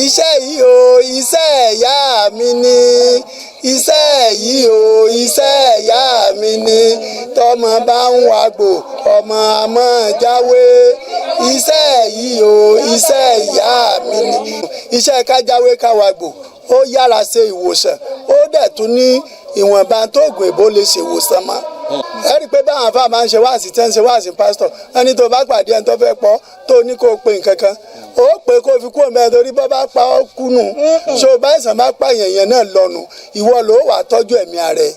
iṣẹ́ yìí o iṣẹ́ ìyá mi ni iṣẹ́ yìí o iṣẹ́ ìyá mi ni tọmọ bá ń wàgbò ọmọ àmọ́ jáwé iṣẹ́ yìí o iṣẹ́ ìyá mi ni iṣẹ́ kájáwé káwàgbò ó yára ṣe ìwòsàn ó dẹ̀ tún ní ìwọ̀nba tó ògùn èbó lè ṣe ìwòsàn mọ́ ẹ rí i pé báwọn afá máa ń ṣe wáàsí tẹ́ ń ṣe wáàsí pásítọ̀ ẹni tó bá pàdé ẹni tó fẹ́ pọ̀ tó ní kó o pe nǹkan kan ó pé kó o fi kú òmìnira torí bọ́ bá pa ọ́ kúnnù ṣé o bá ìsàn bá pa yẹ̀yẹ̀ náà lọ́nu ìwọ ló wà tọ́jú ẹ̀mí ara ẹ̀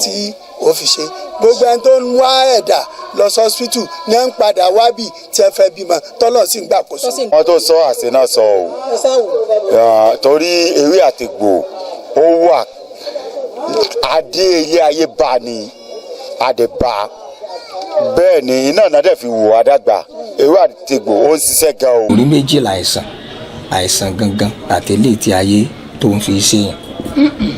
tí o fi ṣe gbogbo ẹni tó ń wá ẹ̀dà lọ sọ́sítù ní ń padà wábì tí ẹ fẹ́ bímọ tọ́lọ̀ sí ń gbàkóso. wọ́n tó sọ àṣẹ náà sọ o torí ewé àtìgbò ó wà adé ilé ayé bá ní àdèbá bẹ́ẹ̀ ni iná náà dẹ̀ fi wò àdàgbà ewé àtìgbò ó ń ṣiṣẹ́ gan o. orí méjìlá àìsàn gangan àtẹlẹ tí ayé tó ń fi ṣe yàn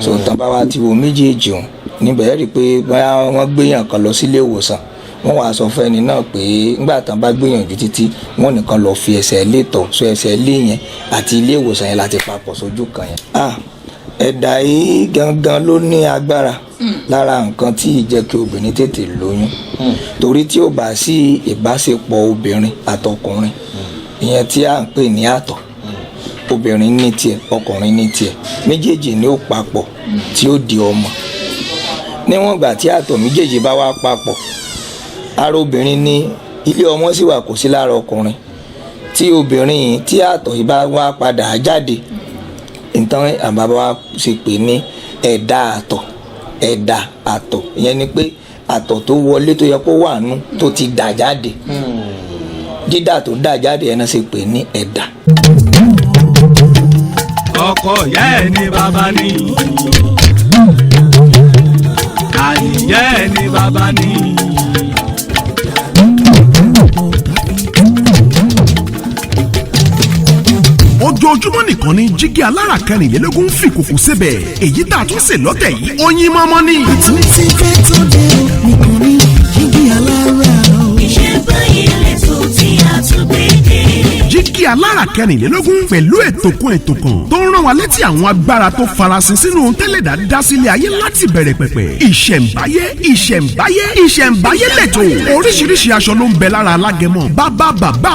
so tán bá wá ti wo méjèèjì òun níbẹ̀ rí i pé báyà wọ́n gbéyàn kan lọ sílé ìwòsàn wọ́n wàá sọ fún ẹni náà pé nígbà tán bá gbìyànjú títí wọ́n nìkan lọ fi ẹsẹ̀ ilé tọ̀ so ẹsẹ̀ ilé yẹn àti ilé ìwòsàn yẹn láti papọ̀ sójú kan yẹn. ẹ̀dà yìí gangan ló ní agbára lára nǹkan tí ì jẹ́ kí obìnrin tètè lóyún torí tí ó bá sí ìbáṣepọ̀ obìnrin àtọkùnrin ìyẹn tí à ń pè ní àtọ̀ obìnrin ní tiẹ̀ ọkùnrin ní tiẹ̀ méjèèjì ni ó papọ̀ tí ó di ọmọ níwọ̀n ìgbà tí àtọ̀ méjèèjì bá wá papọ̀ ara obìnrin ní ilé ọmọ sì wà kò sí lára ọkùnrin tí obìnrin yìí tí àtọ̀ yìí bá wá padà jáde nǹkan àbábá wa ṣe pè ní ẹ̀dà àtọ̀ ìyẹn ni pé àtọ̀ tó wọlé tó yẹ kó wà nù tó ti dà jáde dídà tó dà jáde ẹ̀ náà ṣe pè ní ẹ̀dà. ọkọ ìyá ẹ̀ ní bàbá ní àyè ẹ̀ ní bàbá ní. ojoojúmọ́ nìkan ni jígí alára kẹrìnlélógún ń fi kòkò sébẹ̀ èyí tá a tún ṣe lọ́tẹ̀ yìí oyin mọ́mọ́ ni. àtúntì fẹ́ tó dé nìkan ni jígí alára o. ìṣèǹbáyé lẹ́tọ̀ tí a tún gbé dé. jígí alára kẹrìnlélógún pẹ̀lú ètò kan tó ń rán wa létí àwọn agbára tó farasin sínú tẹ́lẹ̀dá dá sílé ayé láti bẹ̀rẹ̀ pẹ̀pẹ̀. ìṣẹ̀ǹbáyé lẹ́tọ̀ oríṣiríṣi aṣọ ló ń bẹ lára alágẹmọ bàbá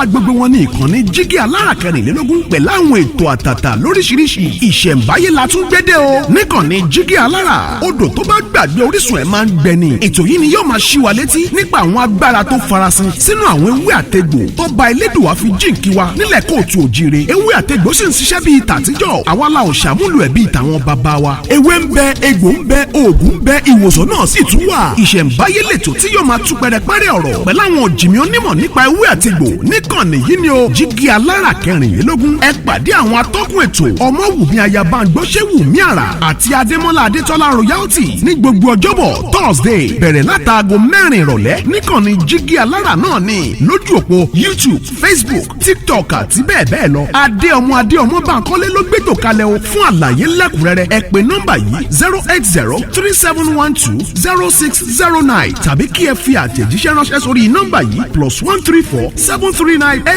gbogbo wọn ní ìkànnì jígí alára kẹrìnlélógún pẹ̀lú àwọn ètò àtàtà lóríṣiríṣi ìṣẹ̀ǹbáyé la tún gbédè o níkànnì jígí alára odò tó bá gbàgbé orísun ẹ̀ máa ń gbẹni ètò yìí ni yóò máa ṣí wa létí nípa àwọn agbára tó farasin sínú àwọn ewé àtegbò tó bá elédùà fi jíǹkí wa nílẹ̀ kóòtù òjìire ewé àtegbò sì ń ṣiṣẹ́ bíi tàtijọ́ àwa la ò ṣàmúlò ẹ̀ bíi tàwọn bàbá wa ewé ń bẹ egbò ń bẹ oògùn ń bẹ ìwòsàn náà sì tún wà ìṣẹ̀ǹbáyé lètò tí yóò máa tú pẹrẹpẹrẹ ọ̀rọ̀ pẹ̀lú àwọn òjìmí onímọ̀ nípa ewé àtegbò níkànnì yìí ni o jígí alára kẹrìnlélógún ẹ pàdé àwọn atọ́kùn ètò ọmọwùmí ayabangbọ́sẹ̀wùmí àrà àti adémọ́lá adétọ́lá royalty ní gbogbo ọjọ́bọ̀ thursday bẹ̀rẹ̀ látàgò 4 ìrọ̀lẹ́ níkànnì jígí alára náà ní lójú òpó youtube facebook tiktok àti bẹ́ẹ̀ bẹ́ẹ̀ lọ adéọmọ báńkọ́lé ló gbẹ́tò kalẹ̀ o fún àlàyé lẹ́kùnrẹ́rẹ́ ẹ pè nọ́mbà yìí 08037120609 tàbí kí ẹ fi àtẹ̀jíṣẹ́ ránṣẹ́ sórí nọ́mbà yìí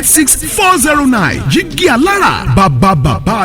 +134-739-86409 jígí alára bàbá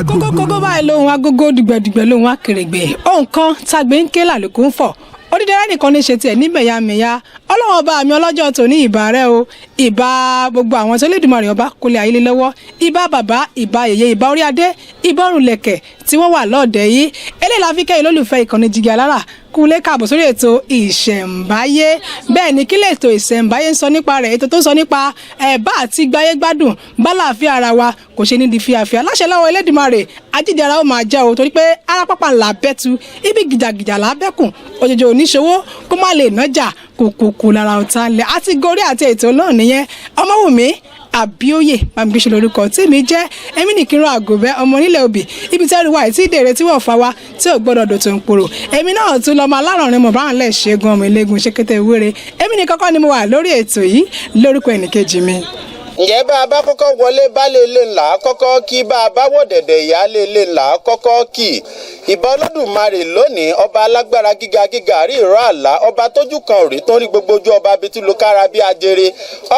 gbogbo. kókó báyìí lóhun agogo dùgbẹ̀dùgbẹ̀ lóhun akèrègbè ohun kan tàgbé ń ké làlùkù ń fọ̀ onídẹ̀rẹ́ nìkan ní ṣe tiẹ̀ ní mẹ̀yàmẹ̀yà ọlọ́wọ́n ọba mi ọlọ́jọ́ tòní ìbà rẹ o ìbà gbogbo àwọn tó lédùmarè ọba kólé ayé lé lọ́wọ́ ìbà bàbá ìbà yèyé ìbà orí adé ìbà ọrùn lẹ̀kẹ̀ tí wọ́n wà lọ́ọ̀dẹ̀ yìí eléyìí la fi kẹ́yìn lólùfẹ́ ìkànnì Jígí Alára kúlé káàbọ̀ sórí ètò ìṣẹ̀ǹbáyé bẹ́ẹ̀ ni kílẹ̀ ètò ìṣẹ̀ǹbáyé ń sọ nípa rẹ̀ ètò tó ń sọ nípa ẹ̀bá àti gbáyé gbádùn bálàáfíà ara wa kò ṣe ní di fíafíà láṣẹ lọ́wọ́ Elédùmarè ajídé ara ó máa jẹ́ o torí pé ara pápá ńlá bẹ́tu ibi gìjàgìjà là bẹ́kùn òjòjò oníṣòwò kó má lè nájà kòkòkò lára ọ̀tá lẹ̀ àti gorí àti ètò náà nìyẹn Ọmọwùmí Àbíóyè bámigbéṣe lórúkọ tèmi jẹ́ èmi nìkírun àgòbẹ́ ọmọ onílẹ̀ òbí ibi tẹ́rù wa ìtí ìdèrè tí wọ́n fa wa tí ò gbọ́dọ̀ dòtò ń pòrò èmi náà tún lọ́mọ alárànrin mọ̀ báwọn lẹ̀ ṣẹ́gun ọmọ eléegun ṣékété wéré èmi ní kọ́kọ́ ni mo wà lórí ètò yìí lórúkọ ẹnìkejì mi. ǹjẹ́ bá a bá kọ́kọ́ wọlé baálé ilé ńlá kọ́kọ́ kí bá a bá wọ̀ dẹ̀dẹ̀ ìyáálé ilé ńlá kọ́kọ́ kí ìbà Olódùmarè lónìí ọba alágbára gíga gíga rí ìró àlá ọba tójú kan òrí tó ń rí gbogbo ojú ọba bíi tí lukára bíi ajere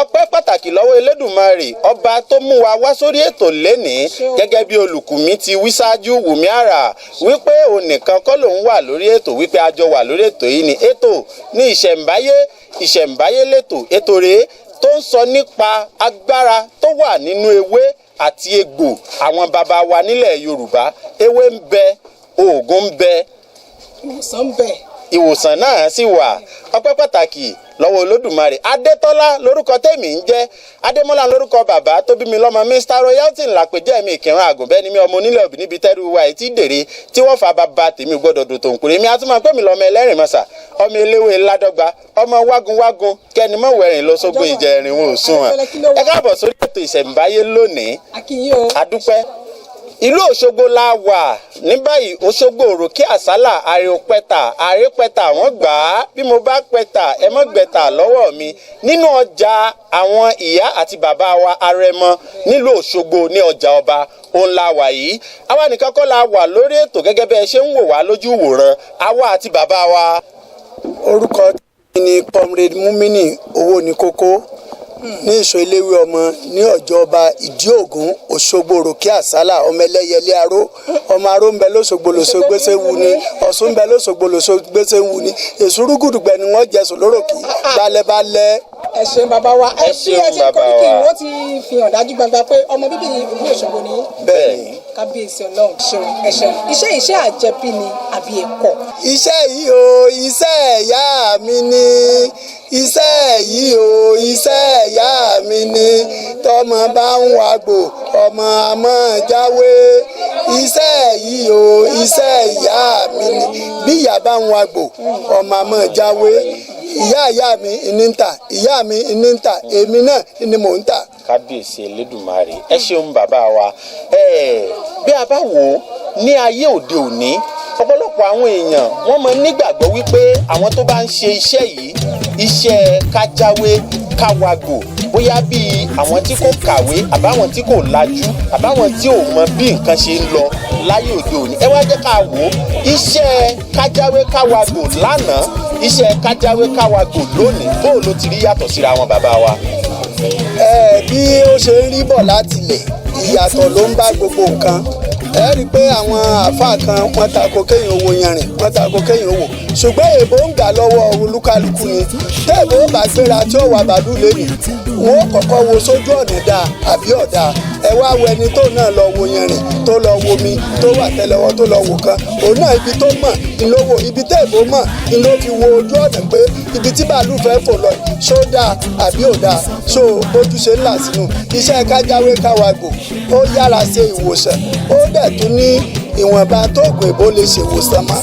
ọpẹ́ pàtàkì lọ́wọ́ Elédùmarè ọba tó mú wa wá sórí ètò lénìí gẹ́gẹ́ bí olùkùnmí ti wí ṣáájú Wùmí Àrà wípé òun nìkan kọ́ lòun wà lórí ètò wípé a jọ wà lórí ètò yìí ni ètò ní ìṣẹ̀ǹbáyé lẹ́tò ètò rèé tó ń sọ nípa agbára tó wà nínú ewé àti egbò àwọn baba wa nílẹ̀ Yorùbá ewé ń bẹ oògùn ń bẹ ìwòsàn náà sì wà ọpẹ́ pàtàkì lọ́wọ́ Olódùmarè Adétọ́lá lórúkọ tèmi ń jẹ́ Adémọ́lá lórúkọ bàbá tó bí mi lọ́mọ Mr Royalty làpèjẹ́ mi ìkìrán àgùnbẹ́ ni mi ọmọ onílẹ̀ òbí níbi tẹ́rù wa ètí dèrè tí wọ́n fa bàbá tèmi gbọ́dọ̀ dùn tó ń kúrè mi àtúmọ̀ pé mi lọ́mọ ẹlẹ́rìn mọ́sà ọmọ eléwé ládọ́gba ọmọ wágunwágun kẹ́ni mọ́ wẹ̀rìn lọ sógbó ìjẹrin wọn ò sún wọn. ẹ káàbọ̀ sórí ètò ìṣẹ̀ǹbáyé lónìí adúpẹ́ ìlú Òṣogbo la wà ní báyìí Òṣogbo òròkè àsálà àrèpẹ̀tà wọ́n gbà á bí mo bá pẹ̀tà ẹ mọ́ gbẹ̀tà lọ́wọ́ mi nínú ọjà àwọn ìyá àti bàbá wa Arẹmọ nílùú Òṣogbo ní ọjà ọba òun la wà yìí àwa nìkan kọ́ la wà lórí ètò gẹ́gẹ́ bẹ́ẹ̀ ṣe ń wò wá lójú wòran àwa àti bàbá wa. orúkọ mi ni Comrade Mumini owó ní kókó ní ìṣó iléwé ọmọ ní ọjọ́ ọba Ìdí-Ògún Òṣogbo òròkè àsálà ọmọ ẹlẹ́yẹlé aró ọmọ aró ń bẹ lóṣogbo lóṣogbèsè wù ní Ọ̀ṣun ń bẹ lóṣogbo lóṣogbèsè wù ní èsúrú gùdùgbẹ ni wọ́n jẹsùn lóròkì balẹ̀balẹ̀. ẹ ṣeun bàbá wa ẹ ṣe kọ́míkì wọ́n ti fi hàn dájú gbangba pé ọmọ bíbí ìlú Òṣogbo ni. bẹ́ẹ̀ni kábíyèsí Ọlọ́run ṣeun ẹ ṣeun iṣẹ́ àjẹbí ni àbí ẹ̀kọ́. iṣẹ́ yìí o iṣẹ́ ìyá mi ni iṣẹ́ yìí o iṣẹ́ ìyá mi ni tọmọ bá ń wàgbò ọmọ àmọ́ jáwé iṣẹ́ yìí o iṣẹ́ ìyá mi ni bí ìyá bá ń wàgbò ọmọ àmọ́ jáwé ìyá mi ní ń tà ìyá mi ní ń tà èmi náà ni mò ń tà. kábíyèsí Elédùmarè ẹ ṣeun bàbá wa bí a bá wò ó ní ayé òde òní ọ̀pọ̀lọpọ̀ àwọn èèyàn wọ́n máa ń nígbàgbọ́ wípé àwọn tó bá ń ṣe iṣẹ́ yìí iṣẹ́ kájáwé káwàgbò bóyá bíi àwọn tí kò kàwé àbáwọn tí kò lajú àbáwọn tí ò mọ bí nǹkan ṣe ń lọ láyé òde òní ẹ wá jẹ́ ká wò ó iṣẹ́ kájáwé káwàgbò lánàá iṣẹ́ kájáwé káwàgbò lónìí bóò ló ti rí yàtọ̀ síra wọn bàbá wa. bí ó ṣe ń rí bọ̀ láti lẹ̀ ìyàtọ̀ ló ń bá gbogbo nǹkan ẹ rí i pé àwọn àáfàá kan wọ́n tako kéèyàn owó yanrìn wọ́n tako kéèyàn owó ṣùgbọ́n èèbó ń gbà lọ́wọ́ olúkálukú ni téèbó bá gbéra tí ó wà bàdú lẹ́nu wọn ó kọ́kọ́ wo sójú ọ̀nà dáa àbí ọ̀dà ẹ wá wo ẹni tó náà lọ wo yanrìn tó lọ wo mi tó wà tẹ́lẹ̀wọ́ tó lọ wò kan òun náà ibi tó mọ̀ ni ló wò ibi téèbó mọ̀ ni ló fi wo ojú ọ̀nà pé ibi tí bàálù fẹ́ fò lọ ṣó dáa àbí ò dáa ṣó bójú ṣe ń là sínú iṣẹ́ kájáwé káwàgbò ó yára ṣe ìwòsàn ó dẹ̀ tún ní ìwọ̀nba tó ògùn èbó lè ṣèwòsàn mọ́.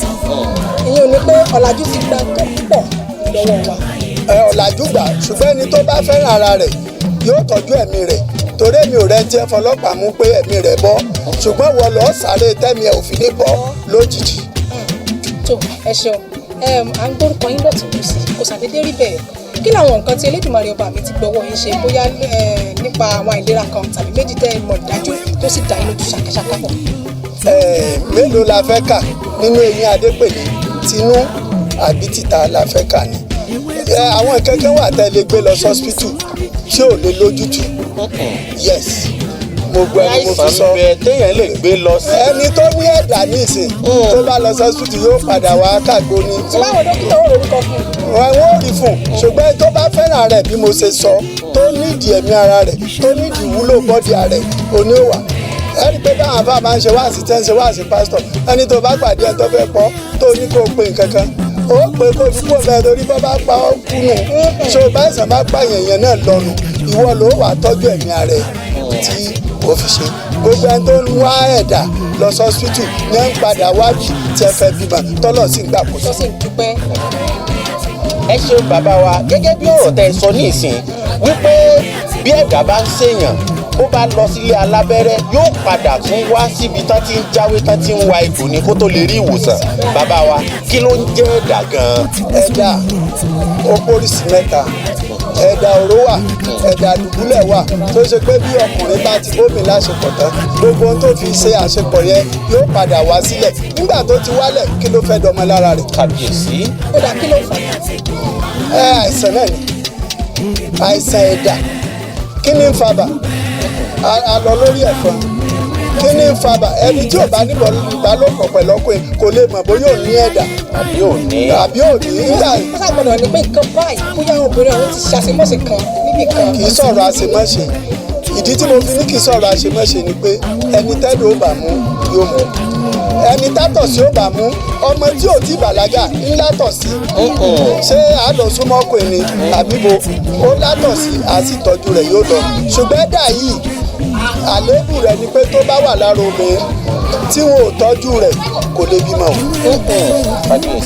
ìyẹn ò ní pé ọ̀làjú ti gba tó pọ̀ lọ́wọ́ wa. ọ̀làjú gbà ṣùgbọ́n ẹni tó bá fẹ́ràn ara rẹ̀ yóò tọ́jú ẹ̀mí rẹ̀ torí èmi ò rẹ́ tí ẹ fọlọ́pàá mú pé ẹ̀mí rẹ̀ bọ́ ṣùgbọ́n wọ́n lọ́ọ́ sáré tẹ́mi ẹ̀ òfin ní bọ́ lójijì. tó ẹ ṣeun à ń gbórúkọ yín lọ́tún lọ́sì kò ṣàdédé rí bẹ́ẹ̀ kí làwọn nǹkan tí Elédùmarè ọba mi ti gbọ́wọ́ yín ṣe bóyá nípa àwọn àìlera kan tàbí méjì tẹ́ ẹ mọ̀ dájú tó sì dá inú ṣàkàṣàkà pọ̀. mélòó la fẹ́ kà nínú eyín Adépèlé tinú àbí tìta la fẹ́ kà ní. àwọn kẹ́kẹ́ wà tẹ́ lè gbé lọ sọ́spítù tí ò lè lójútùú yes mo gbọ́ ẹni mo fi sọ téèyàn lè gbé lọ sí. ẹni tó ní ẹ̀dà nísìn tó bá lọ sọ́spítù yóò padà wá kàgbó ni. tí báwo dókítà ó lórúkọ fún un. wọ́n ò rí fún un ṣùgbọ́n tó bá fẹ́ràn rẹ̀ bí mo ṣe sọ tó nídìí ẹ̀mí ara rẹ̀ tó nídìí ìwúlò bọ́dì ara rẹ̀ òní ò wà. ẹni pé báwọn afá máa ń ṣe wáàsí tẹ́ ń ṣe wáàsí pásítọ̀ ẹni tó bá pàdé ẹ̀ tó fẹ́ pọ̀ tó ní kó pe nǹkan kan ó pé kó fi kó bẹ́ẹ̀ torí bọ́ bá pa ọ́ kú nù ṣé o bá ìsàn bá pààyàn yẹn náà lọ́nu ìwọ ló wà tọ́jú ẹ̀mí ara rẹ̀ tí ó fi ṣe gbogbo ẹni tó ń wá ẹ̀dà lọ sọ́sítù ní ń padà wábì tí ẹ fẹ́ bímọ tọ́lọ̀ sí gbà kó tó sì ń dúpẹ́. ẹ ṣeun bàbá wa gẹ́gẹ́ bí ọ̀rọ̀ tẹ́ ẹ sọ ní ìsìn wípé bí ẹ̀dá bá ń ṣèyàn ó bá lọ sílé alábẹ́rẹ́ yóò padà tún wá síbi tán ti ń jáwé tán ti ń wa egbò ní kó tó lè rí ìwòsàn bàbá wa kí ló ń jẹ́ ẹ̀dà gan-an. ẹ̀dà ó pólísì mẹ́ta ẹ̀dà òró wà ẹ̀dà dùbúlẹ̀ wà tó ṣe pé bí ọkùnrin bá ti bómi láṣepọ̀ tán gbogbo ohun tó fi ṣe àṣepọ̀ yẹn yóò padà wá sílẹ̀ nígbà tó ti wálẹ̀ kí ló fẹ́ dọmọ lára rẹ̀. Kábíyèsí. ó dà kí ló fà á. àìsàn náà ni àìsàn ẹ̀dà kí ni ń fa bà á lọ lórí ẹ̀fọn kí ni ń fa bà ẹni tí ò bá níbọ̀ ìbálòpọ̀ pẹ̀lú ọkùnrin kò lè mọ̀ bóyá ò ní ẹ̀dà àbí ò ní. nígbà ó ṣàgbọ́dọ̀ ní pé nǹkan báyìí bóyá obìnrin ọ̀hún ti ṣàṣemọ́ṣe kan níbì kan. kì í sọ̀rọ̀ àṣemọ́ṣe ìdí tí mo fi ní kì í sọ̀rọ̀ àṣemọ́ṣe ni pé ẹni tẹ́lẹ̀ ó bà mú yóò mú ẹni tátọ̀ sí ó bà mú ọmọ tí ò tí bàlágà ńlá tọ̀ sí ṣé àlọ́ súnmọ́ ọkùnrin àbíbo ó látọ̀ sí àti ìtọ́jú rẹ̀ yóò lọ ṣùgbọ́n ẹ̀dà yìí àléébù rẹ̀ ni pé tó bá wà lára obìnrin tí wọn ò tọ́jú rẹ̀ kò lè bímọ o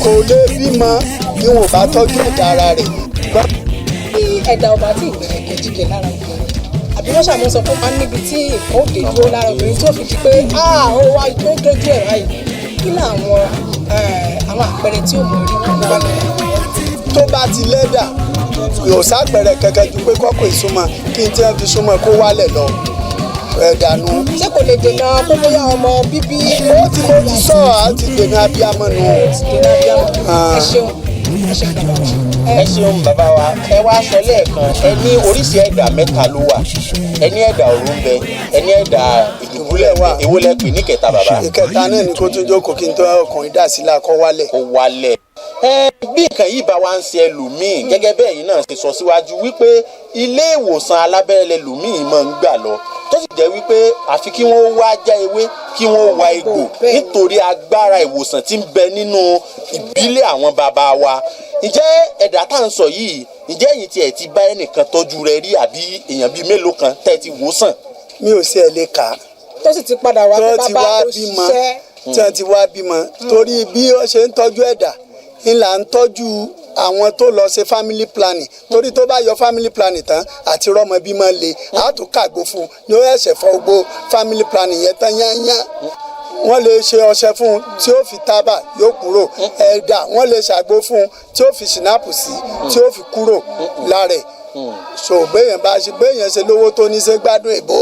kò lè bímọ bí wọn ò bá tọ́jú ẹ̀dà ara rẹ̀. bí ẹ̀dà ọba tí ìgbìmọ̀ kejìlè lára obìnrin àbí wọ́n ṣàmú sọ fún wa níbi tí nǹkan òde dúró lára obìnrin tó fi di pé ó wá tó dójú ẹ̀ báyìí kí ni àwọn àpẹẹrẹ tí ò mọ̀ rí wọn bá lọ. tó bá ti lẹ́dà yóò sápẹrẹ kẹ̀kẹ́ ju pé kọ́kọ́ ìsúnmọ́ kí n tí wọ́n fi súnmọ́ kó wálẹ̀ lọ ẹ̀dànù. ṣé kò lè dènà pé bóyá ọmọ bíbí. ó ti mo ti sọ àti dènà abiyamọ nù. dènà abiyamọ ẹ ṣeun ẹ ṣeun bàbá wa ẹ wá aṣọ lẹ́ẹ̀kan ẹ ní oríṣi ẹ̀dà mẹ́ta ló wà ẹ ní ẹ̀dà òru ń bẹ ẹ ní ẹ̀dà ìdùbúlẹ̀ wà èwo lẹ pè ní kẹta bàbá. ìkẹta náà ni kó tún jókòó kí n tó ọkùnrin dà sí la kó wálẹ̀. kó wálẹ̀. bí nǹkan yìí bá wá ń ṣe ẹlòmíì gẹ́gẹ́ bẹ́ẹ̀ yìí náà ṣe sọ síwájú wípé ilé ìwòsàn alábẹ́rẹ́ lẹlòmíì máa ń gbà lọ tó sì jẹ́ wípé àfi kí wọ́n wá já ewé kí wọ́n wá egbò nítorí agbára ìwòsàn tí ń bẹ nínú ìbílẹ̀ àwọn bàbá wa. ǹjẹ́ ẹ̀dà tá à ń sọ yìí ǹjẹ́ ẹ̀yin tiẹ̀ ti bá ẹnìkan tọ́jú rẹ̀ rí àbí èèyàn bíi mélòó kan tẹ́ ẹ ti wò sàn. mi ò sí ẹ lè kà á. tó sì ti padà wá pé bàbá tó ṣiṣẹ́. tí wọ́n ti wá bímọ torí bí wọ́n ṣe ń tọ́jú ẹ̀dà ńlá ń tọ́jú àwọn tó lọ ṣe family planning torí tó bá yọ family planning tán àti rọmọ bímọ le á tún kàgbó fún un ní ó ẹsẹ̀ fọ gbogbo family planning yẹn tán yányán wọ́n lè ṣe ọṣẹ fún un tí ó fi tábà yóò kúrò ẹ̀dà wọ́n lè ṣàgbo fún un tí ó fi ṣìnáàpù sí tí ó fi kúrò lára ẹ̀ so béèyàn bá ṣe béèyàn ṣe lówó tó ní ṣe gbádùn ìbò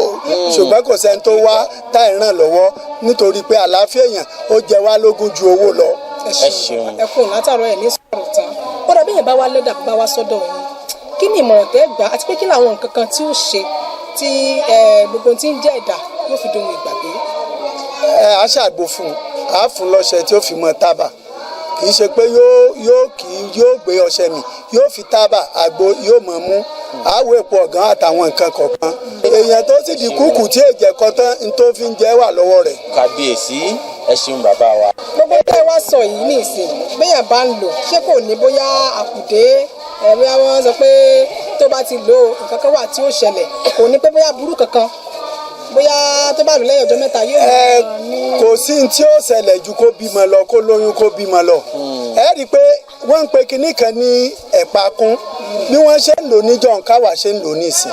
ṣùgbọ́n kò sẹ́ni tó wá táì ràn lọ́wọ́ nítorí pé àlàáfíà èèyàn ó jẹ wá lógún ju owó lọ. ẹ ṣeun ẹ kún látàrọ ẹ ní sọ̀rọ̀ tán kódà béèyàn bá wá lẹ́dà bá wá sọ́dọ̀ yín kí ni ìmọ̀ràn tẹ́ gbà àti pé kí làwọn nǹkan kan tí ó ṣe tí gbogbo tí ń jẹ́ ẹ̀dà yóò fi dohun ìgbàgbé. a ṣàgbo fún un a fún lọ́ṣẹ tí ó fi mọ tábà kì í ṣe pé yóò gbé ọṣẹ mi yóò fi tábà àgbo yóò mọ̀ mú àwọ̀ èpo ọ̀gán àtàwọn nǹkan kọ̀ọ̀kan èèyàn tó sì di kúkú tí èjẹ̀ kan tán ní tó fi ń jẹ́ wà lọ́wọ́ rẹ̀. kábíyèsí ẹ ṣeun bàbá wa. gbogbo tẹ́ wá sọ yìí ní ìsìn béèyàn bá ń lò ṣé kò ní bóyá àkùdé ẹ̀rí àwọn sọ pé tó bá ti lò nǹkan kan wà tí ó ṣẹlẹ̀ kò ní pé bóyá burú kankan bóyá tó bá lò lẹ́yìn ọjọ́ mẹ́ta yóò ní. kò sí ní tí ó ṣẹlẹ̀ ju kó bímọ lọ kó lóyún kó bímọ lọ ẹ rí i pé wọ́n ń pe kinní kan ní ẹ̀pà kún bí wọ́n ṣe ń lò níjọ́ káwa ṣe ń lò nísìn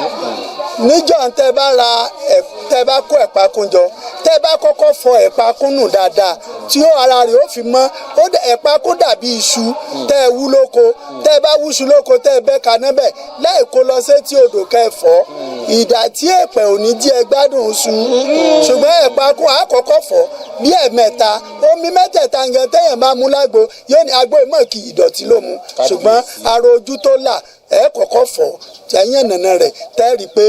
níjọ́ tẹ́ bá kó ẹ̀pà kún jọ tẹ́ bá kọ́kọ́ fọ ẹ̀pà kún nù dáadáa tí ó ara rẹ̀ ó fi mọ́ ẹ̀pà kún dàbí iṣu tẹ́ ẹ wú lóko tẹ́ ẹ bá wúṣu lóko tẹ́ ẹ bẹ́ kaná bẹ̀ láì kó lọ sétí odò kẹfọ́ ìdá tí èpè ò ní jí ẹ gbádùn su ṣùgbọ́n ẹ̀pà kún àkọ́kọ́ fọ́ bí ẹ̀mẹ́ta omi mẹ́tẹ̀ẹ̀ta gan téèyàn bá mú lágbo yóò ní agbo ìmọ̀ kì í ìdọ̀tí ló mu ṣùgbọ́n ara ojú tó là ẹ kọ́kọ́ fọ́ ẹ̀yìn ẹ̀nàna rẹ̀ tẹ́ rí i pé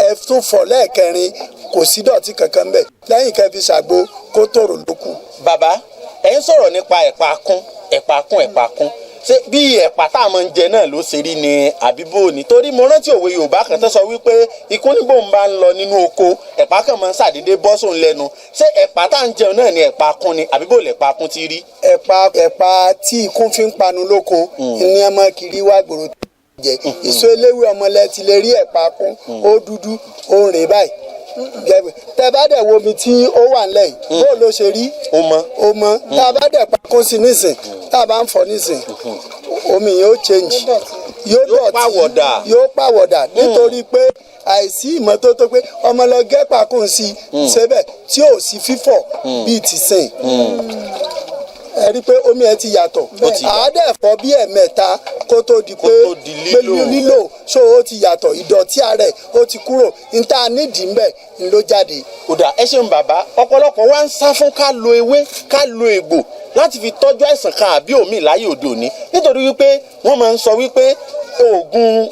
ẹ tún fọ́ lẹ́ẹ̀kẹrin kò sí dọ̀tí kankan bẹ̀ lẹ́yìn kẹ́ fi ṣàgbo kó tòrò lókù. bàbá ẹ ń sọ̀rọ̀ nípa ẹ̀pà kún ṣé bí ẹ̀pà tá a máa ń jẹ náà ló ṣe rí ni àbíbò nítorí mo rántí òwe yorùbá kan tó sọ wípé ikú nígbò ń bá ń lọ nínú oko ẹ̀pà kan máa ń ṣàdédé bọ́ sóun lẹ́nu ṣé ẹ̀pà tá à ń jẹun náà ni ẹ̀pà kún ni àbíbò lẹ̀pà kún ti rí. ẹ̀pà tí ikún fi ń panu lóko ní ọmọ kiri wá gbòòrò tó jẹ ìṣó eléwé ọmọlẹ ti lè rí ẹ̀pà kún ó dúdú ó rìn báyìí tẹ bá dẹ̀ wo omi tí ó wà nílẹ̀ yìí bó ló ṣe rí ó mọ tá a bá dẹ̀ pa kún sí nísìn tá a bá ń fọ nísìn omi yóò change yóò dọ̀tí yóò pàwọ̀dà nítorí pé àìsí ìmọ́tótó pé ọmọ lọ gẹ́pà kún sí síbẹ̀ tí ò sí fífọ̀ bíi ti sìn ẹ rí i pé omi ẹ ti yàtọ̀ àádẹ́fọ́ bí ẹ̀mẹ́ta kó tó di pé lílò so ó ti yàtọ̀ ìdọ̀tí ara ẹ̀ ó ti kúrò níta nídìí ń bẹ̀ ń ló jáde. kódà ẹ ṣeun bàbá ọ̀pọ̀lọpọ̀ wa ń sá fún ká lo ewé ká lo egbò láti fi tọ́jú àìsàn kan àbí òmíì láyé òde òní nítorí wípé wọ́n máa ń sọ wípé oògùn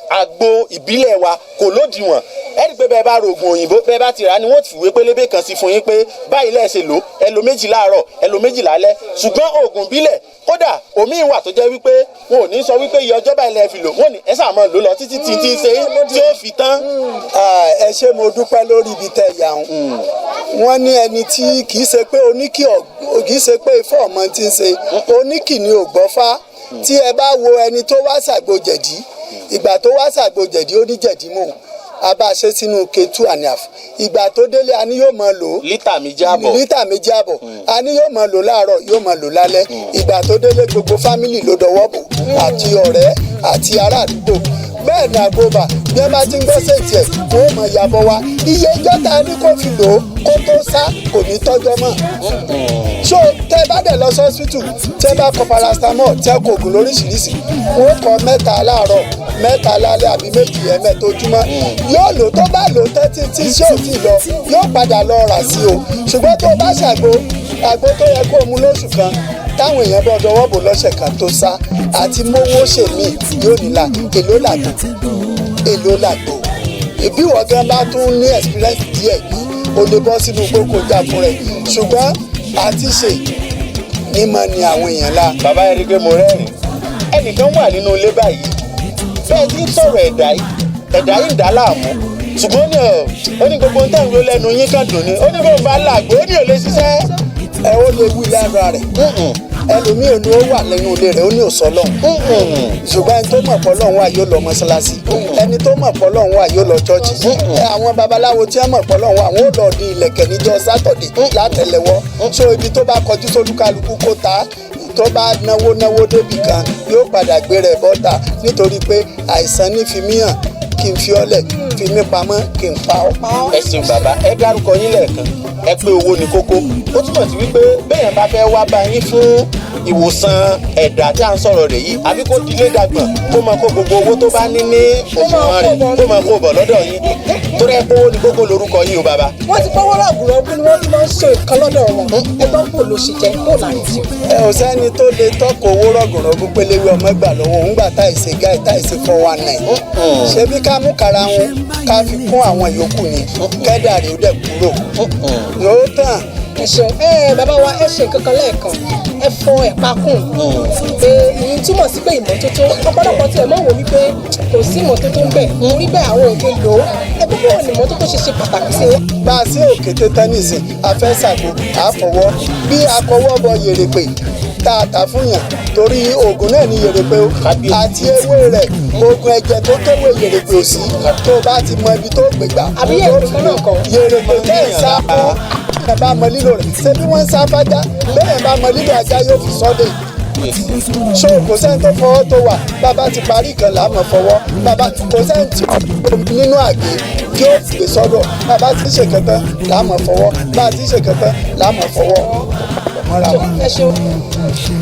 àgbo ìbílẹ̀ wa kò lódiwọ̀n ẹni pé bẹ́ẹ̀ bá ro oògùn òyìnbó bẹ́ẹ̀ bá ti rà ni wọ́n ti fìwé pélébé kan sí fún yín pé báyìí lẹ́ẹ̀ṣẹ̀ lò ẹ lo méjì láàárọ̀ ẹ lo méjì lálẹ́ ṣùgbọ́n oògùn ìbílẹ̀ kódà òmíì wà tó jẹ́ wípé wọn ò ní sọ wípé iye ọjọ́ báyìí lẹ́ẹ̀ fi lò wọ́n ní ẹ sáà máa lò lọ títí tí ṣe tí ó fi tán. ẹ ṣé mo dúpẹ́ lórí ibi tẹ̀ yà ń wọ́n ní ẹni tí kì í ṣe pé oníkì kì í ṣe pé ifọ̀ ọmọ ti ń ṣe oníkì ni ò gbọ́fá tí ẹ bá wo ẹni tó wá ṣàgbo jẹ̀dí ìgbà tó wá ṣàgbo jẹ̀dí ó ní jẹ̀dí mọ́ a bá ṣe sínú ketu àníàf ìgbà tó délé a ní yóò máa lò lítà méjì àbọ̀ a ní yóò máa lò láàárọ̀ yóò máa lò lálẹ́ ìgbà tó délé gbogbo fámìlì ló dọwọ́ bò àti ọ̀rẹ́ àti ará àdúgbò bẹ́ẹ̀ ni àgbòbà bí ẹ bá ti ń gbọ́ séètì ẹ̀ wọ́n mọ̀ ìyàbọ̀ wa iye ìjọ ta ni kò fi lò ó kó tó sá kò ní tọ́jọ́ mọ́ so tẹ bá dẹ̀ lọ sọ́sítù tẹ bá kọ paracetamol tẹ kò ògùn lóríṣiríṣi wọ́n kọ mẹ́ta láàárọ̀ mẹ́ta lálẹ́ àbí méjì ẹ̀mẹ́ta ojúmọ́ yóò lò tó bá lò tẹ́tí tí ṣé ò tí lọ yóò padà lọ rà sí o ṣùgbọ́n tó bá ṣàgbo àgbo tó yẹ kó mu lóṣù kan táwọn èèyàn bọ́ dọwọ́ bò lọ́sẹ̀ kan tó sá àti mówó ṣèmí yóò nílà èló làgbo ìbí wọ́n gan bá tún ní experience díẹ̀ o lè bọ́ sínú gbogbo ìjà fún rẹ̀ ṣùgbọ́n àti ṣe mímọ̀ ni àwọn èèyàn la. bàbá yẹn rí i pé mo rẹ́rìn ẹnìkan wà nínú ilé báyìí bẹ́ẹ̀ tí ń sọ̀rọ̀ ẹ̀dá yìí ń dá láàmú ṣùgbọ́n ó ní gbogbo nǹkan ló lẹ́nu yín kan dùn ní ó ní bó bá làgbó ó ní ò lè ṣiṣẹ́ ẹ ó lè wí lẹ́nu rẹ̀ ẹlòmíì ò ní ó wà lẹ́nu ilé rẹ̀ ó ní òsọ lọ́hùn ṣùgbọ́n ẹni tó mọ̀ pọ̀ lọ́hùn wà yóò lọ mọ́ṣáláṣí ẹni tó mọ̀ pọ̀ lọ́hùn wà yóò lọ chọ́ọ̀chì àwọn babaláwo tí wọ́n mọ̀ pọ̀ lọ́hùn wà wọ́n ó lọ di ìlẹ̀kẹ̀ níjọ́ sátọ̀dé látẹ̀lẹ́wọ́ so ibi tó bá kọjú sólúkálukú kó ta tó bá náwó débì kan yóò padà gbé rẹ̀ bọ́tà nítorí pé àìsàn ní fi mí hàn kí n fi ọlẹ̀ fi mí pamọ́ kí n pa ọ́. ẹ ṣeun bàbá ẹ dárúkọ yín lẹ́ẹ̀kan ẹ pé owó ni kókó ó túmọ̀ sí wípé béèyàn bá fẹ́ wá bá yín fún ìwòsàn ẹ̀dá tí a ń sọ̀rọ̀ rẹ̀ yìí àbí kó dilé dàgbọ̀n kó máa kó gbogbo owó tó bá ní òṣùwọ̀n rẹ̀ kó máa kó bọ̀ lọ́dọ̀ yín torí ẹ pé owó ni kókó lórúkọ yín o bàbá. wọ́n ti fọwọ́ ràgùrọ̀ ọdún ni wọ́n ti máa ń ṣe nǹkan lọ́dọ̀ wọn ẹgbọ́n kò ló ṣe jẹ́ kó láì tí. ẹ ò sẹ́ni tó lè tọ́kọ̀ owó rọ̀gùnrọ̀gùn péléwé ọmọ gbà lọ́wọ́ òun gbà táìsè gáì táìsè 419 ṣebí ká mú kara wọn ká fi kún àwọn yòókù ni kẹ́dà rèé ó dẹ̀ kúrò yóò tàn. ẹ ṣeun bàbá wa ẹ ṣe nǹkan kan lẹ́ẹ̀kan ẹ fọ ẹ̀pà kùn pé èyí túmọ̀ sí pé ìmọ́tótó ọ̀pọ̀lọpọ̀ tí ẹ mọ̀ wò wípé kò sí ìmọ́tótó ń bẹ̀ orí bẹ́ẹ̀ àwọn òde lò ó ẹ gbogbo wọn ni ìmọ́tótó ṣe pàtàkì sí i. bá a sí òkété tẹ́nìsì afẹ́sàgbo àfọwọ́ bí akọwọ́ bọ yèrèpè tá a tà fún yàn torí oògùn náà ní yèrèpè o àti ewé rẹ̀ oògùn ẹ̀jẹ̀ tó tówó yèrèpè ò sí tó bá ti mọ ibi tó gbégbá. àbí yèrèpè kan náà kọ. yèrèpè bẹ́ẹ̀ sá fún bẹ́ẹ̀ bá mọ lílo rẹ̀ ṣé bí wọ́n ń sá fájá bẹ́ẹ̀ bá mọ lílo ajá yóò fi sọ́dẹ̀. so kò sẹ́ni tó fọwọ́ tó wà bàbá ti parí ìkan là á mọ̀ fọwọ́ bàbá kò sẹ́ni tí nínú àgé tí ó gbé sọ́dọ̀ bàbá ti ṣèkẹ́tẹ́ là á mọ̀ fọwọ́ bàbá ti ṣèkẹ́tẹ́ là á mọ̀ fọwọ́. ẹ ṣeun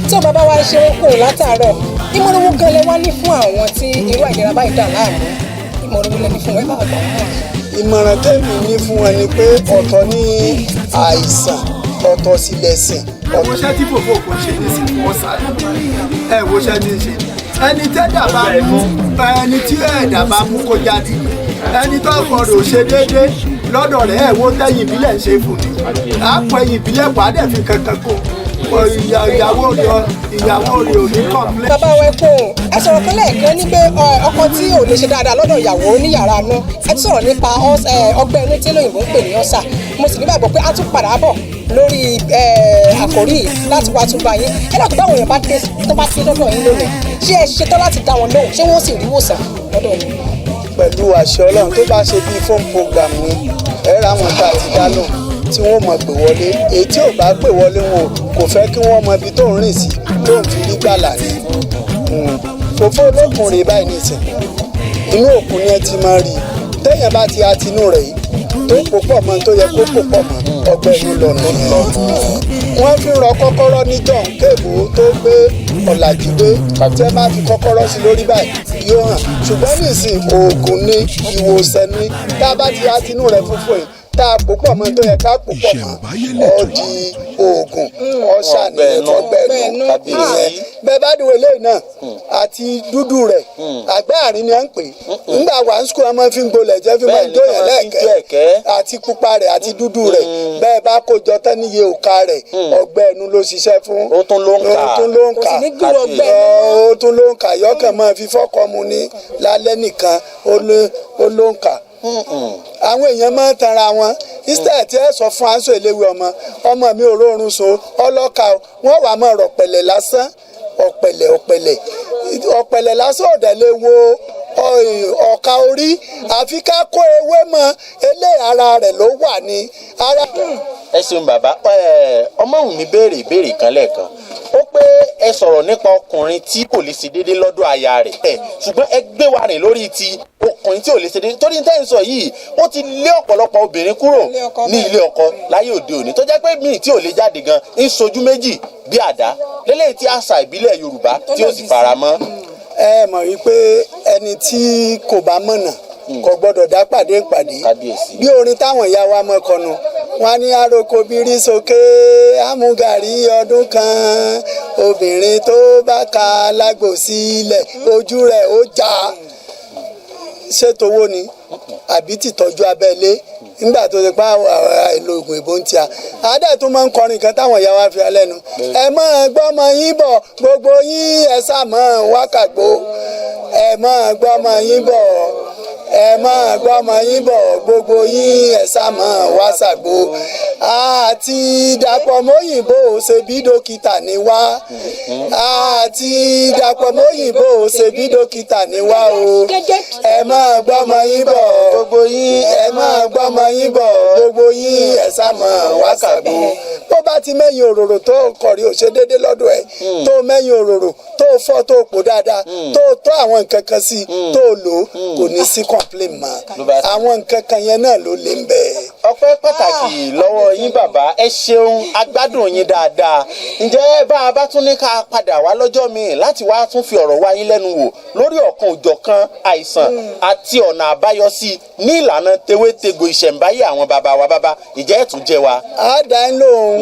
tí o bàbá wa ṣe ń kó látàárọ̀ ìmọ̀ràn wo gan lẹ wá ní fún àwọn tí irú àìlera báyìí dà láàmú ìmọ̀ràn wo lẹ ní fún ẹ bá gbà wọn. ìmọ̀ràn tèmi ní fún wọn ni pé ọ̀tọ̀ ní àìsàn ọ̀tọ̀ sí lẹ̀sìn. ẹ̀wọ̀n iṣẹ́ tí fòfò kò ṣe ní sí wọ́n sáré ẹ̀wọ̀n iṣẹ́ tí ń ṣe ẹni tẹ́dà bá mú ẹni tí ẹ̀dà bá mú kó jáde ẹni tó kọ rò ṣe déédéé lọ́dọ̀ rẹ̀ ẹ̀wọ̀n tẹ́yìn ìbílẹ̀ ń ṣe fún ni àpò ẹ̀yìn ìbílẹ̀ pàdé fi kankan kó ìyàwó rẹ̀ ò ní kọ́ńplẹ̀. bàbá wa ẹ kó ẹ sọ̀rọ̀ kan lẹ́ẹ̀kan ní pé ọkọ tí ò lè ṣe dáadáa lọ́dọ̀ ìyàwó ní yàrá náà ẹ ti sọ̀rọ̀ nípa ọgbẹ́ inú tí lóyìnbó ń pè ní ọ̀sà mo sì nígbàgbọ́ pé a tún padà bọ̀ lórí àkòrí láti wá tún bá yín ẹ lọ́kùnrin báwọn èèyàn bá dé tó bá dé lọ́dọ̀ yín lónìí ṣé ẹ ṣetán láti dá wọn lóhùn ṣé wọ́n sì rí ìwòsàn lọ́dọ̀ yín. pẹ̀lú àṣẹ ọlọ́run tó bá ṣe bíi phone program ni ẹ ra wọn tá a ti dá lóhùn tí wọ́n mọ̀ pé wọlé èyí tí ò bá pè wọlé wọn kò fẹ́ kí wọ́n mọ ibi tó ń rìn sí tó ń fi rí gbàlà ni fòfó olókùn rè báyìí nìsín inú òkun ni ẹ ti máa rí téèyàn bá ti atinú rẹ̀ yìí tó pò pọ̀ mọ́ tó yẹ kó pò pọ̀ mọ́ ọgbẹ́ inú lọ nìyẹn. wọ́n fi rọ kọ́kọ́rọ́ níjọ́ kébò tó gbé ọ̀làjú dé tí ẹ bá fi kọ́kọ́rọ́ sí lórí báyìí yóò hàn ṣùgbọ́n nísìn oògùn ní ìwòsàn ní tá a bá ti ra tinú rẹ̀ fúnfún yìí tá a pò pọ̀ mọ́ tó yẹ ká pò pọ̀ mọ́ ọ di oògùn ọ̀sà ní ọgbẹ́nu ìyẹn bẹ́ẹ̀ bá dìwọ̀ eléyìí náà àti dúdú rẹ̀ àgbẹ̀ àárín ni à ń pè nígbà wà ń sukùl ọmọ fi ń gbolẹ̀ jẹ́ fi máa ń dóyàn lẹ́ẹ̀kẹ́ àti pupa rẹ̀ àti dúdú rẹ̀ bẹ́ẹ̀ bá kó jọ tán níye òka rẹ̀ ọgbẹ́nu ló ṣiṣẹ́ fún ó tún ló ń kà yọkàn máa fi fọ́kọ mu ní lálẹ́ nìkan ó ló ń kà àwọn èèyàn máa ń tanra wọn instead tí ẹ sọ fún aṣọ ìléwé ọmọ mi ò rọrùn so ọlọ́ka wọn wà máa rọ̀ pẹ̀lẹ̀ lásán ọ̀pẹ̀lẹ̀ lásán ọ̀dẹ̀ lè wo ọ̀ka orí àfi ká kó ewé mọ́ eléyìí ara rẹ̀ ló wà ní ara. ẹ ṣeun bàbá ọmọ mi béèrè ìbéèrè kan lẹ́ẹ̀kan ó pé ẹ sọ̀rọ̀ nípa ọkùnrin tí kò lè ṣe déédéé lọ́dọ̀ aya rẹ̀ ṣùgbọ́n ẹ gbé wa rìn lórí ti ọkùnrin tí ò lè ṣe déédéé torí níta ìsọ yìí ó ti lé ọ̀pọ̀lọpọ̀ obìnrin kúrò ní ilé ọkọ láyé òde òní tó jẹ́ pé míì tí ò lè jáde gan ń sojú méjì bí àdá lélẹ́yìí tí àṣà ìbílẹ̀ Yorùbá tí ó sì fara mọ́. ẹ mọ̀ wípé ẹni tí kò bá mọ̀nà kò gbọ́dọ̀ dá pàdé bí orin táwọn ìyá wa mọ̀ kọnu wọn ní àròkọ bírí sókè àmúgàrí ọdún kan obìnrin tó bá ka lágbo sílẹ̀ ojú rẹ̀ ó já ṣètòwó ni àbí tìtọ́jú abẹ́lé nígbà tó ti pa èlò ògùn ìbò ń tíya àádẹ́ tó máa ń kọrin kan táwọn ìyá wa fi alẹ́nu ẹ máa gbọ́mọ yín bọ̀ gbogbo yín ẹ sá máa wákàgbó ẹ máa gbọ́mọ yín bọ̀ ẹ máa gbọ́mọ yín bọ̀ gbogbo yín ẹ sá máa wá ṣàgbó àti dàpọ̀ mọ́yìnbó ṣe bí dókítà ni wá àti dàpọ̀ mọ́yìnbó ṣe bí dókítà ni wá o ẹ máa gbọ́mọ yín bọ̀ gbogbo yín ẹ máa gbọ́mọ yín bọ̀ gbogbo yín ẹ sá máa wá ṣàgbó bó bá ti mẹ́yìn òróró tó kọ̀rí ò ṣe déédé lọ́dọ̀ ẹ̀ tó mẹ́yìn òróró tó fọ́ tó pò dáadáa tó tọ́ àwọn nǹkan kan sí tó lò kò ní sí complain mọ́ àwọn nǹkan kan yẹn náà ló lè ń bẹ̀. ọpẹ́ pàtàkì lọ́wọ́ yín bàbá ẹ ṣeun agbádùn yín dáadáa ǹjẹ́ bá a bá tún ní ká padà wá lọ́jọ́ míì láti wá tún fi ọ̀rọ̀ wá yín lẹ́nu wò lórí ọ̀kan òjọ̀kan àìsàn àti ọ̀nà àbáyọ sí ní ìlànà tewétegbò ìṣẹ̀ǹbáyé àwọn bàbá wa bàbá ìjẹ́ ẹ̀ tún jẹ́ wa. àádáyín lòun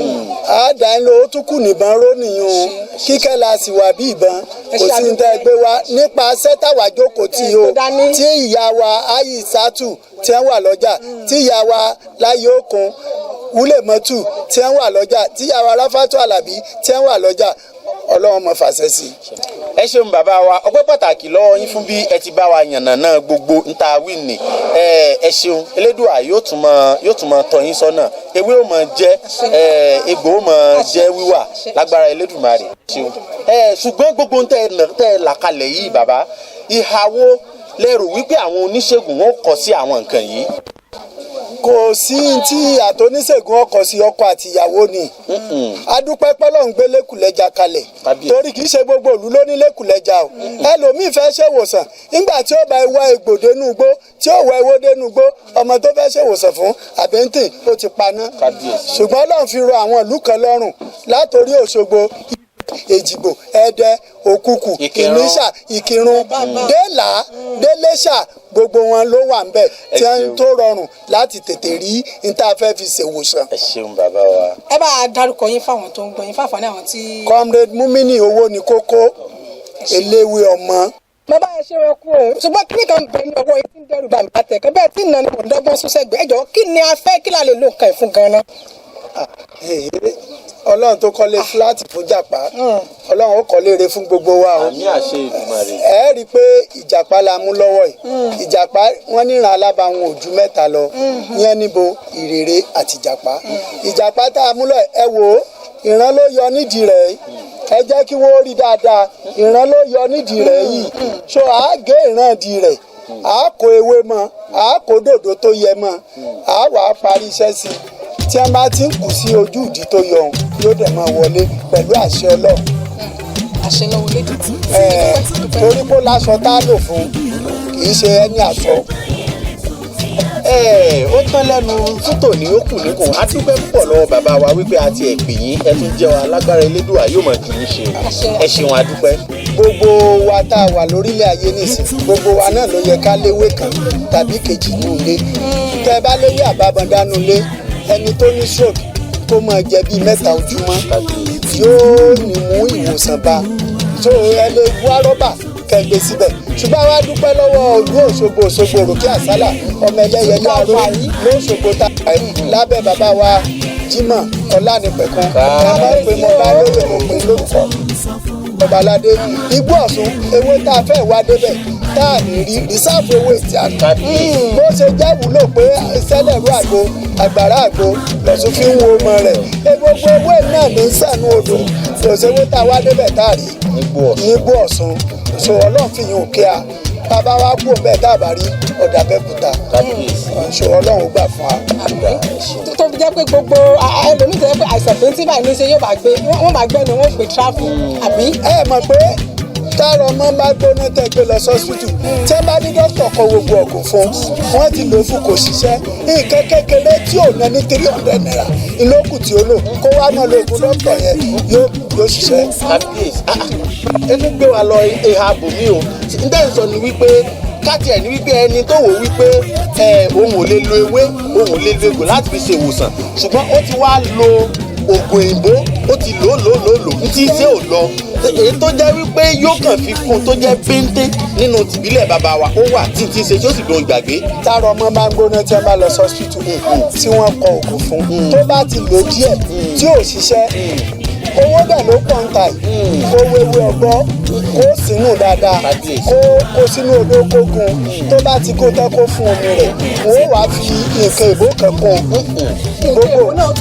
ó tún kù níbọn rónìyàn o kíkẹ́ la sì wà bí ìbọn kò sí ní tẹ́ gbé wa nípa sẹ́tàwá jókòó tí o tí ìyá wa Aisatu tí wọ́n wà lọ́jà tí ìyá wa láyé òkun wúlẹ̀ mọ́tù tí wọ́n wà lọ́jà tí ìyá wa Ráfátù Àlàbí tí wọ́n wà lọ́jà Ọlọ́run mọ̀ fàṣẹ sí i. ẹ ṣeun bàbá wa ọpẹ́ pàtàkì lọ́wọ́ yín fún bí ẹ ti bá wa yànnàná gbogbo nta wíìnì ẹ ṣeun Elédùà yóò tún mọ tọ́ yín sọ́nà ewé ó mọ jẹ egbò ó mọ jẹ wíwà lágbára Elédùmarè ṣeun ṣùgbọ́n gbogbo tẹ́ là kalẹ̀ yìí bàbá ìhàwó lẹ́rù wípé àwọn oníṣègùn wọn kọ sí àwọn nǹkan yìí. kò sí tí àtọ́níṣègùn ọkọ̀ sí ọkọ àtìyàwó ni adúpẹ́ pẹ́lọ́ ń gbé lẹ́kùlẹ́jà kalẹ̀ torí kì í ṣe gbogbo ìlú ló ní lẹ́kùlẹ́jà o ẹlòmíì fẹ́ ṣèwòsàn nígbà tí ó bá wá egbò dénú igbó tí ó wá ewé dénú igbó ọmọ tó fẹ́ ṣèwòsàn fún àbẹ́ntìn ó ti paná ṣùgbọ́n Ọlọ́run fi rọ àwọn ìlú kan lọ́rùn látòrí Òṣogbo Èjìgbò Ẹdẹ Òkùkù Ìníṣà Ìkìrun Déléṣà gbogbo wọn ló wà ńbẹ̀ tí wọn tó rọrùn láti tètè rí níta fẹ́ fi ṣèwòsàn. ẹ ṣeun bàbá wa. ẹ bá a dárúkọ yín fáwọn tó ń gbọ́ yín fáfáà ní àwọn tí. Comrade Mumini owó ni kókó eléwé ọmọ. bàbá ẹ ṣe wọn kú o ṣùgbọ́n kí ni kan bẹ ní ọwọ́ yìí tí ń dẹ́rù bá mi pàtẹ́ kan bẹ́ẹ̀ tí ń nà ní mọ̀ọ́dọ́gbọ́n sọ́sẹ́gbẹ́ ẹ̀jọ̀ kí ni a fẹ́ kí la lè lò kàn fún gan-an. Ọlọ́run tó kọ́lé fúláàtì fún jàpá Ọlọ́run ó kọ́lé re fún gbogbo wa o. àmì àṣẹ Èdùmàrè. ẹ rí i pé ìjàpá la mú lọ́wọ́ yìí ìjàpá wọn níran alábàáwọn ò ju mẹ́ta lọ yẹn níbo ìrèrè àti ìjàpá tá a mú lọ ẹ wò ó ìran ló yọ nídìí rẹ̀ ẹ jẹ́ kí wọ́n rí dáadáa ìran ló yọ nídìí rẹ̀ yìí so àá gé ìran di rẹ̀ àá kó ewé mọ́ àá kó dòdò tó yẹ mọ́ àá wàá parí iṣẹ́ sí i tí a bá ti ń kù sí ojú ìdí tó yọ ohun yóò dẹ̀ máa wọlé pẹ̀lú àṣẹ Ọlọ́run. àṣẹ lọ́wọ́ lẹ́jọ́ tí. torí kó láṣọ tá a lò fún kì í ṣe ẹni aṣọ ó tán lẹ́nu tútò ní ó kù níkùn a dúpẹ́ púpọ̀ lọ́wọ́ bàbá wa wípé a ti ẹ̀pì yín ẹ tún jẹ́ wa lágbára elédùà yóò mọ̀ kì í ṣe ẹ ṣeun a dúpẹ́. gbogbo wa tá a wà lórílẹ̀ ayé nìsín gbogbo wa náà ló yẹ ká léwé kan tàbí kejì ní ilé tẹ́ bá léwé àbábọ̀dánù lé ẹni tó ní stroke kó máa jẹ bíi mẹ́ta ojúmọ́ yóò ní mú ìwòsàn bá so ẹ lè wá rọ́bà kẹgbẹ́ síbẹ̀ ṣùgbọ́n àwa dúpẹ́ lọ́wọ́ olú Òṣogbo Òròkè Àsálà ọmọ ẹlẹ́yẹlé aró lóṣogbo tá a lábẹ́ bàbá wa Jímọ̀ Ọlánìpẹ̀kun ká pé mo bá lóye mo pè lórúkọ Ọbaládé Igbó Ọ̀ṣun ewé tá a fẹ́ wá débẹ̀ tá a ní rí rìsáàfù ewé tí a kà bó ṣe jẹ́ wúlò pé sẹ́lẹ̀rú àgbo àgbàrá àgbo lọ́sùn fi ń wo ọmọ rẹ̀ gbogbo ewé náà ní sànú odò lọ́sẹ̀wé tá a wá débẹ̀ tá a rí Igbó Ọ̀ṣun so Ọlọ́run fi yín òkè à bàbá wa kú bẹ́ẹ̀ tá a bá rí ọ̀dà bẹ́kúta so Ọlọ́run gbà fún wa. tó fi jẹ́ pé gbogbo ẹlòmíì tẹ́ pé àìsàn tó ń tí báyìí ní ṣe yóò bá gbé wọ́n bá gbẹ́ ni wọ́n pè tráfù àbí. ẹ mọ̀ pé táàrọ̀ ọmọ bá gbóná tẹ́ gbé lọ sọ́sítù tí wọ́n bá ní dókítà kọ gbogbo ọ̀gùn fún wọ́n ti lò ó fún kò ṣiṣẹ́ nǹkan kékeré tí ò ná ní 300 naira ìlókù tí ó lò kó wá náà lo oògùn dókítà yẹn yóò ṣiṣẹ́. ẹnu gbé wa lọ ìhà bùnmí o nígbà ìsọ ni wípé káàtì ẹ̀ ní wípé ẹni tó wò wípé òun ò lè lo ewé òun ò lè lo egbò láti fi ṣe ìwòsàn ṣùgbọ́n ó ti wá lo oògùn òyìnbó ó ti lò ní tí ṣé ò lọ èyí tó jẹ́ wípé yóò kàn fi kún tó jẹ́ péńté nínú tìbílẹ̀ bàbá wa ó wà tí ṣe tí ó sì dohun ìgbàgbé. táàrọ̀ ọmọ bá ń gbóná tí wọ́n bá lọ sọ́sítù tí wọ́n kọ òògùn fún tó bá ti lò díẹ̀ tí ò ṣiṣẹ́ owó bẹ́ẹ̀ ló pọ̀ ń ta yìí kó wéwé ọgbọ́ kó sínú dáadáa kó sínú odó kó gun tó bá ti kó tán kó fún omi rẹ̀ wọ́n wàá fi nǹkan ìbò kan kún gbogbo yóò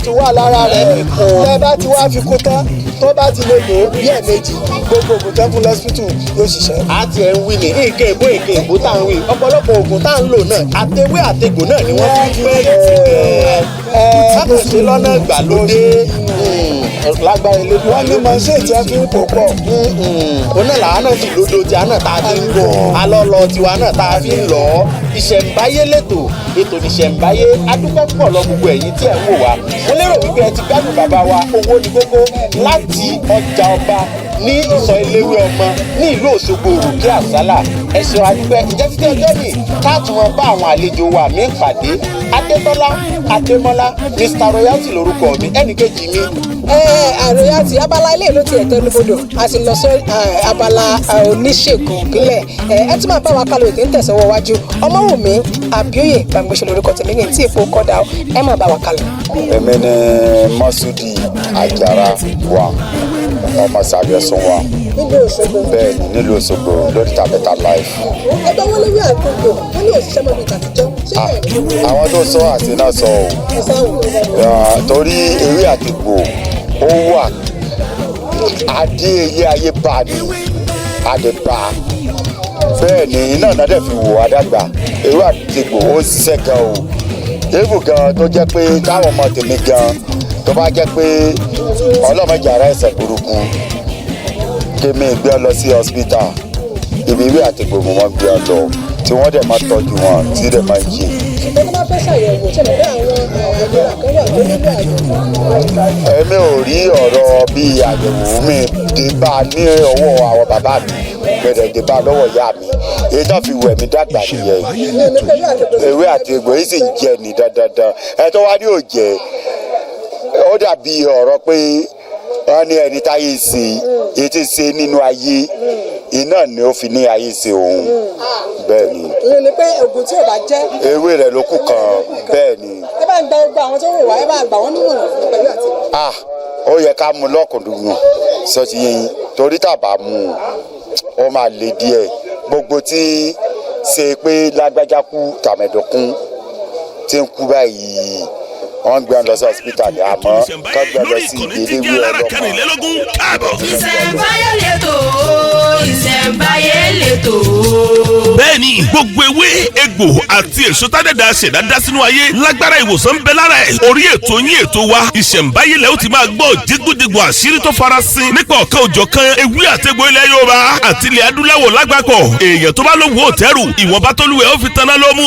tún wà lára rẹ̀ tẹ́ bá ti wá fi kú tán tó bá ti lè lò ó bí ẹ̀ẹ̀mejì gbogbo ògùn tẹ́ fún lọ́sítù yóò ṣiṣẹ́. a ti ẹ̀ ń wí ní nǹkan ìbò tá à ń wí ọ̀pọ̀lọpọ̀ ògùn tá à ń lò náà àtẹwé àtẹgbò náà ni wọ́n fi fẹ́ ṣàkóso lọ́nà ìgbàlódé lágbára ilé bí wọ́n ní mọ̀ọ́sẹ̀ tí wọ́n fi ń pò pọ̀. òun náà làwọn náà sì lódò tí a náà tá a fi ń lọ alọ́lọ́ tiwa náà tá a fi ń lọ ìṣẹ̀ǹbáyé lẹ́tọ̀ ètò ìṣẹ̀ǹbáyé adúpẹ́ pọ̀ lọ gbogbo ẹ̀yin tí ẹ̀ ń wò wá mo lérò wípé ẹ ti gbádùn bàbá wa owó ní kókó láti ọjà ọba ní ìsọ̀ eléwé ọmọ ní ìlú Òṣogbo Òròkè Àsálà ẹ̀sìn adúpẹ́ ìjẹ́ títí ọjọ́ yìí káàtùn wọn bá àwọn àlejò wa mi pàdé Adétọ́lá Adémọ́lá Mr Royalty lórúkọ mi ẹnìkejì mi. Royalty abala ilé ìlú ti ẹ̀tọ́ olúbodò a sì lọ sí abala oníṣègùn ìpínlẹ̀ ẹ tún máa bá wa kálọ̀ ètò ń tẹ̀sánwó wájú Ọmọ́wùmí Abíóyè Bámgbéṣẹ́ lórúkọ tèmi ní tí èpo kọ́dà ẹ máa bá wa kálọ̀. èmi ni Masudi Ajara wa ọmọ sàbẹ̀sùn wa bẹ́ẹ̀ ni nílùú Òṣogbo lórí tàbẹ́tà life. ẹgbẹ́ wọn lórí àgbègbè wọn ní òṣìṣẹ́ mọ́ bíi tàbíjọ́. àwọn tó sọ àti náà sọ o torí ewé àtìgbò ó wà adé ilé ayé bá ní adébá bẹ́ẹ̀ ni iná náà dẹ̀ fi wò adágbà ewé àtìgbò ó ṣiṣẹ́ gan o èèbù gan tó jẹ́ pé káwọn ọmọ tèmi gan tó bá jẹ́ pé ọlọ́mọdé ara ẹ̀sẹ̀ burúkú kémi gbé ọ lọ sí hospital ibi ìwé àti gbogbo wọn gbé ọ lọ tí wọ́n dẹ̀ máa tọ́jú wọn tí dẹ̀ máa yé. ṣùgbọ́n tó bá fẹ́ ṣàyẹ̀wò ṣe lè rí àwọn ẹ̀rọ àkọ́wà tó nílò àyẹ̀wò. èmi ò rí ọ̀rọ̀ bíi àyẹ̀wò mi dé bá ní ọwọ́ àwọn bàbá mi gbẹ̀dẹ̀ dé bá lọ́wọ́ ìyá mi èyí tó fi wẹ̀ mí dàgbà nìyẹn ewé àti egbò yìí sì ń jẹ ní dandandan ẹ tó wá ní òjẹ́ ó dàbí ọ̀rọ̀ pé wọ́n ní ẹni táyé ṣe èyí tí ṣe nínú ayé iná ni ó fi ní ayé ṣe òun bẹ́ẹ̀ ni. ìyẹn ni pé oògùn tí ò bá jẹ́. ewé rẹ̀ ló kù kan bẹ́ẹ̀ ni. ẹ bá ń gba gbogbo àwọn tó wò wá ẹ bá gbà wọ́n nímọ̀ràn fún pẹ̀lú àti. ó yẹ ká mú lọ́kùnrin sọ́tì yẹn torí tàbá mú ó máa le díẹ̀ gbogbo tí ṣe pé lágbájá kú tàmẹ̀dọ̀kún tí ń kú báyìí wọ́n gbé wọn lọ sí hospital ní àmọ́ kọ́ gbé wọn lọ sí ìdílé ọlọ́mọ. ìṣẹ̀ǹbáyé lẹ́tọ̀ ìṣẹ̀ǹbáyé lẹ́tọ̀. bẹ́ẹ̀ni gbogbo ewé egbò àti èso tádẹ́dá ṣẹ̀dá dá sínú ayé lágbára ìwòsàn ń bẹ lára ẹ̀. orí ètò yín ètò wa ìṣẹ̀ǹbáyé lẹ́ ó ti máa gbọ́ dígbòdìgbò àṣírí tó farasin nípa ọ̀kan òjọ̀kan ewé àtẹ̀gbò ilẹ̀ Yorùbá àti ilẹ̀ adúláwọ̀ lágbàpọ̀. èèyàn tó bá lóun ò tẹ́rù ìwọ̀nba tó lúwẹ̀ ó fi taná ló mú o.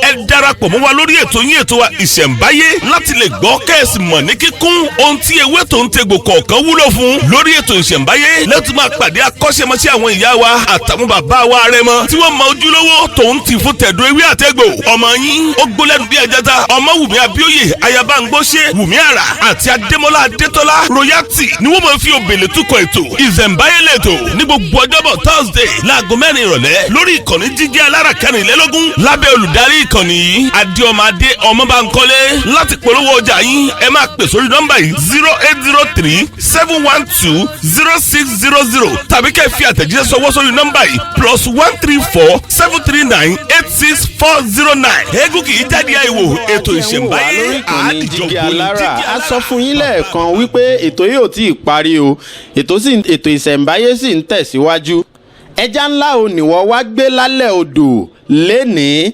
ẹ darapọ̀ mọ́ wa lórí ètò yín ètò wa ìṣẹ̀ǹbáyé láti lè gbọ́ kẹ́ẹ̀sì mọ̀ ní kíkún ohun tí ewé tó ń tegbò kọ̀ọ̀kan wúlò fún. lórí ètò ìṣẹ̀ǹbáyé lẹ́tọ́ máa pàdé akọ́ṣẹ́mọṣẹ́ àwọn ìyá wa àtàwọn bàbá wa rẹ mọ́ tí wọ́n mọ ojúlówó tòun ti fún tẹ̀dọ̀ ewé àtẹ̀gbò. ọmọ yín ó gbólẹ́nu bí ajata Ọmọwùmí Abíóyè ayaba ngbóṣe Wùmí Àrà àti Adémọ́lá Adétọ́lá royalty ni wọ́n máa fi òbèlè túkọ̀ ètò ìṣẹ̀ǹbáyé lẹ́tọ̀ ní gbogbo ọjọ́bọ̀ Thursday láago 4 ìrọ̀lẹ́ lórí ìkànnì jíjẹ́ alára 24 lábẹ́ olùdarí ìkànnì yìí Adéọmọ Adé Ọmọbánkọ́lé. láti polówó ọjà yín ẹ máa pè sórí nọ́mbà yìí 0803-712-0600 tàbí kẹ́ fi àtẹ̀jíṣẹ́ sọwọ́ sórí nọ́mbà yìí +134-739-86409. eégún kì í jáde àìwò ètò ìṣẹ̀ǹbáyé àádìjọ́gbọ̀n a sọ fún yín lẹ́ẹ̀kan wípé ètò yìí ò tí ì parí o ètò ìṣẹ̀ǹbáyé sì ń tẹ̀síwájú. ẹja ńlá ò níwọ̀ wá gbé lálẹ́ odò lénìí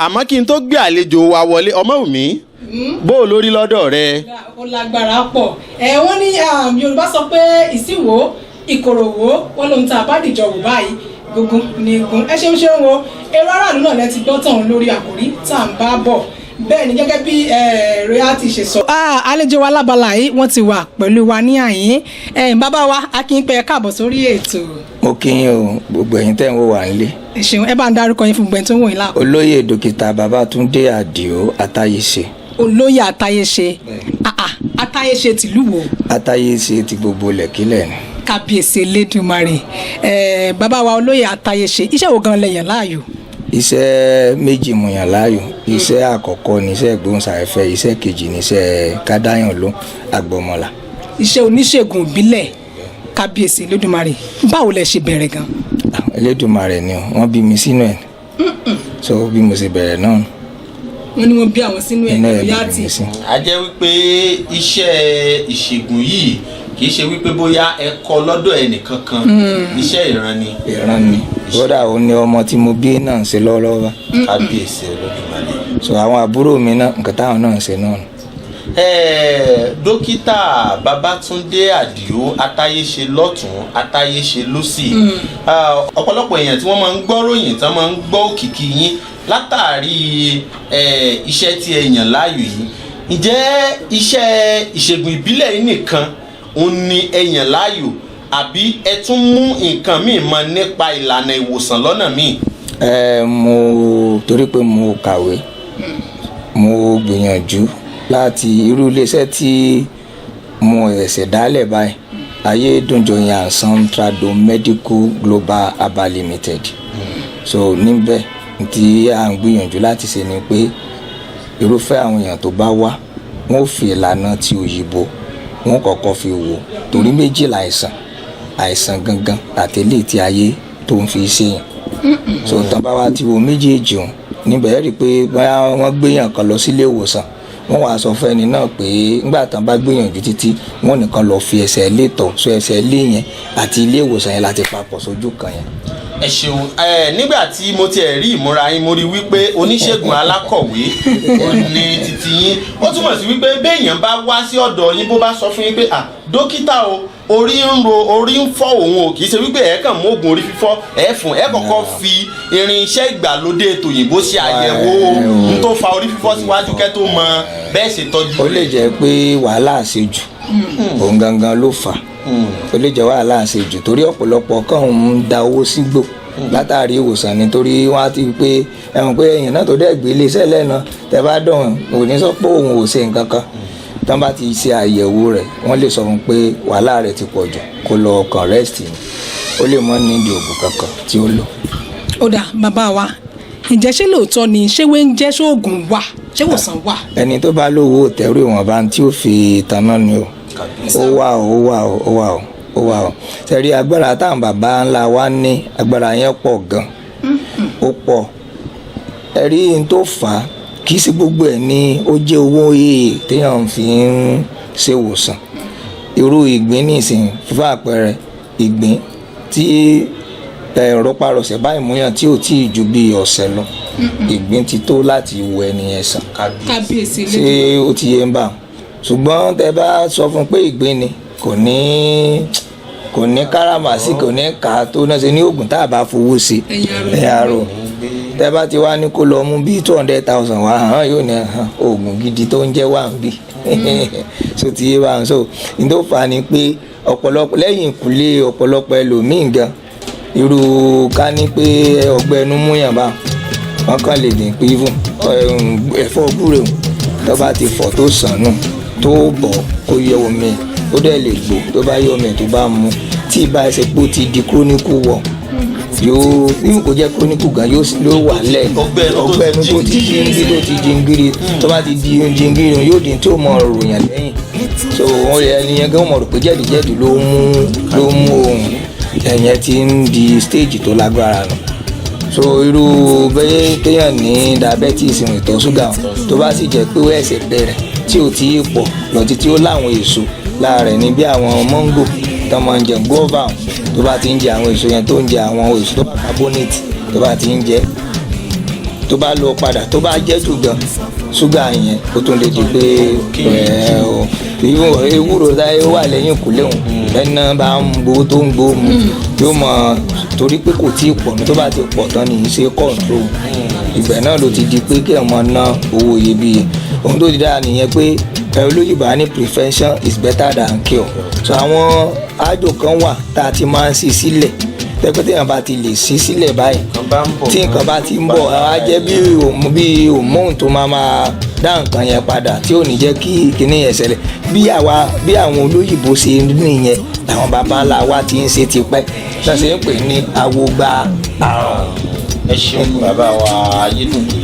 àmọ́ kí n tó gbé àlejò wa wọlé Ọmọwùmí bó o lórí lọ́dọ̀ rẹ. ó lágbára pọ̀ wọ́n ní Yorùbá sọ pé ìsìnwó ìkòròwó wọn lóhun tá a bá dìjọ wò báyìí gbogbo ní igun ẹ ṣeun wo èrò aráàlú náà lẹ ti gbọ́ tàn lórí àkòrí tá à ń bá bọ̀ bẹ́ẹ̀ ni gẹ́gẹ́ bí royalty ṣe sọ. àlejò wa lábala yìí wọ́n ti wà pẹ̀lú wa ní àyín bàbá wa akínpẹ̀ káàbọ̀ sórí ètò. mo kí yín o gbogbo ẹ̀yin tẹ́ ń wò wá nílé. ẹ ṣeun ẹ bá ń dárúkọ yín fún gbẹ̀yìn tó ń wò yín láàkó. olóyè dókítà Babátúndé Àdìó Atáyéṣe. olóyè Atáyéṣe Atáyéṣe tìlú wo. Atáyéṣe ti gbogbo lẹ̀kílẹ̀ ni. kábíyèsí Elédùmarè bàbá wa olóyè Atáyéṣe iṣẹ́ wo gan lẹ yàn láàyò. iṣẹ́ méjì mo yàn láàyò iṣẹ́ àkọ́kọ́ ní iṣẹ́ ìgbóhùnsáfẹ́fẹ́ iṣẹ́ kejì ní iṣẹ́ kádáyàn ló agbọmọlá. iṣẹ́ oníṣègùn ìbílẹ̀ kábíyèsí Elédùmarè báwo lẹ ṣe bẹ̀rẹ̀ gan. Elédùmarè ni wọ́n bí mi sínú ẹ̀ so bí mo ṣe bẹ̀rẹ̀ náà. wọ́n ní wọ́n bí àwọn sínú ẹ̀ royalty. a jẹ́ wípé iṣẹ́ ìṣègùn yìí kì í ṣe wípé bóyá ẹ kọ́ lọ́dọ̀ ẹnìkankan iṣẹ́ ìran ni. ìran ni kódà ó ní ọmọ tí mo bí náà ń ṣe lọ́wọ́lọ́wọ́. kábíyèsí Olódùmarè. so àwọn àbúrò mi náà nǹkan táwọn náà ń ṣe náà. dókítà Babátúndé Àdìó Atáyéṣe lọ́tún Atáyéṣe lósì ọ̀pọ̀lọpọ̀ èèyàn tí wọ́n máa ń gbọ́ ròyìn tí wọ́n máa ń gbọ́ òkìkí yín látàrí iṣẹ́ tí ẹ yàn láàyò yìí ǹjẹ́ iṣẹ́ ìṣègùn ìbílẹ̀ yìí nìkan òun ni ẹ yàn láàyò àbí ẹ tún mú nǹkan míì mọ̀ nípa ìlànà ìwòsàn lọ́nà míì. mo torí pé mo kàwé mo gbìyànjú láti irú iléeṣẹ́ tí mo ẹ̀sẹ̀ dálẹ̀ báyìí Ayédùnjoyin and Sons Trado-Medical Global Herbal Limited. so níbẹ̀ tí à ń gbìyànjú láti ṣe ni pé irúfẹ́ àwọn èèyàn tó bá wá wọn ò fi ìlànà ti òyìnbó wọn kọ́kọ́ fi wò torí méjì àìsàn gangan àtẹlẹ tí ayé tó ń fi ṣe yàn so tán bá wá ti wo méjèèjì òun níbẹ̀ rí i pé bóyá wọ́n gbéyàn kan lọ sílé ìwòsàn wọ́n wàá sọ fún ẹni náà pé nígbà tán bá gbìyànjú títí wọ́n nìkan lọ fi ẹsẹ̀ lé tọ̀ so ẹsẹ̀ lé yẹn àti ilé ìwòsàn yẹn láti papọ̀ sójú kan yẹn. ẹ ṣeun nígbà tí mo tiẹ̀ rí ìmúra yín mo rí wípé oníṣègùn alákọ̀wé ó ní títí yín ó túmọ̀ sí wípé béèyàn bá wá sí ọ̀dọ̀ yín bó bá sọ fún yín pé dókítà o orí ń fọ́ òun o kì í ṣe wípé ẹ kàn mú oògùn orí fífọ́ ẹ kọ́kọ́ fi irinṣẹ́ ìgbàlódé tòyìnbó ṣe àyẹ̀wò ohun tó fa orí fífọ́ síwájú kẹ́ tó mọ bẹ́ẹ̀ ṣe tọ́jú. ó lè jẹ́ pé wàhálà àṣejù òun gangan ló fà ó lè jẹ́ wàhálà àṣejù torí ọ̀pọ̀lọpọ̀ kàn ń da owó sígbò látàrí ìwòsàn nítorí wọ́n á ti pé ẹ̀wọ̀n pé èèyàn náà tó dẹ̀ gbé iléeṣẹ́ lẹ́nu tẹ́ bá dùn òní sọ pé òun ò ṣe nǹkan kan tán bá ti ṣe àyẹ̀wò rẹ̀ wọ́n lè sọ fún pé wàhálà rẹ̀ ti pọ̀ jù kó lọ kàn rẹ́sìtì ni ó lè mọ́ nídìí oògùn kankan tí ó lò. ó dà bàbá wa ǹjẹ́ ṣé lóòótọ́ ni ṣé wé ń jẹ́ ṣóògùn wà ṣé wòsàn wà. ẹni tó bá lówó tẹ̀rù ìwọ̀nba tí ó fi tanná ni o ó wà o sẹ́rí agbára táwọn bàbá ńlá wa ní agbára yẹn pọ̀ gan ó pọ̀ ẹ̀rí n tó fà á kì í sí gbogbo ẹ̀ ní ó jẹ́ owó èè téèyàn fi ń ṣe ìwòsàn. Irú ìgbín nísìnyí fún àpẹẹrẹ ìgbín tí rọpárọsẹ̀ báyìí múyàn tí ò tí ì ju bí ọ̀sẹ̀ lọ ìgbín ti tó láti wo ẹnìyẹn sàn. kábíyèsí ṣé ó ti yé ń bà? Ṣùgbọ́n tẹ bá sọ fún pé ìgbín ni kò ní káràmásì kò ní ká tó náà ṣe ní oògùn tá a bá fowó sí ẹ̀yà rò. Tẹ bá ti wá ní kó lọ mú bí 200,000 wá hàn yóò ní oògùn gidi tó ń jẹ́ wà ń bì so ti yé wa so ní tó fà á ni pé ọ̀pọ̀lọpọ̀ lẹ́yìn ìkúlé ọ̀pọ̀lọpọ̀ ẹlòmíì gan irú ká ní pé ọgbẹ́ inú múyàn bá wọn kàn lè dín pé fún ẹ̀fọ́ gbúre tó bá ti fọ̀ tó sàn nù tó bọ̀ kó yọ omi ó dẹ̀ lè gbó tó bá yọ omi tó bá mu tí ìbá ẹsẹ̀ pé ó ti di kúrónìkù wọ̀ yóò bí kò jẹ́ kúrónìkù gan yóò wà lẹ̀ ọgbẹ́ inú tó ti jingiri tó bá ti di jingiri yóò di tí ó mọ ròyìn lẹ́yìn so wọn lè ẹni yẹn gan mọ̀ rò pé jẹ̀díjẹ̀dí ló mú ohun ẹ̀yẹn ti ń di stage tó lágbára nù so irú bẹ́ẹ̀ téèyàn ní diabetes ìtọ̀ ṣúgà tó bá sì jẹ́ pé ó ẹ̀sẹ̀ bẹ̀rẹ̀ tí ò tí ì pọ̀ lọ títí ó láwọn èso lára rẹ̀ ní bí àwọn mọ́ngò tó máa ń jẹ guava tó bá ti ń jẹ àwọn èso yẹn tó ń jẹ àwọn èso tó bá carbonate tó bá ti ń jẹ tó bá lọ padà tó bá jẹ́ jù gan ṣúgà yẹn ó tún lè di pé ewúro táyé wà lẹ́yìn ìkúlé òun ẹ̀nà bá ń gbowó tó ń gbowó mu yóò mọ̀ torí pé kò tí ì pọ̀ ní tó bá ti pọ̀ tán ní í ṣe control ìgbẹ́ náà ló ti di pé kí ọmọ ná owó iyebíye ohun tó ti dára nìyẹn pé olóyìnbó á ní prevention is better than cure so àwọn àjò kan wà tá a ti máa ń ṣí sílẹ̀ tẹ́pẹ́tẹ́ yẹn bá ti lè ṣí sílẹ̀ báyìí tí nǹkan bá ti ń bọ̀ á jẹ́ bí hormone tó máa dá nǹkan yẹn padà tí ò ní jẹ́ kí kinní yẹn ṣẹlẹ̀ bí àwọn olóyìnbó ṣe nìyẹn làwọn baba ńlá wa ti ń ṣe tipẹ́ náà ṣe ń pè ní awogba àrùn. ẹ ṣeun bàbá wa Ayédùnjú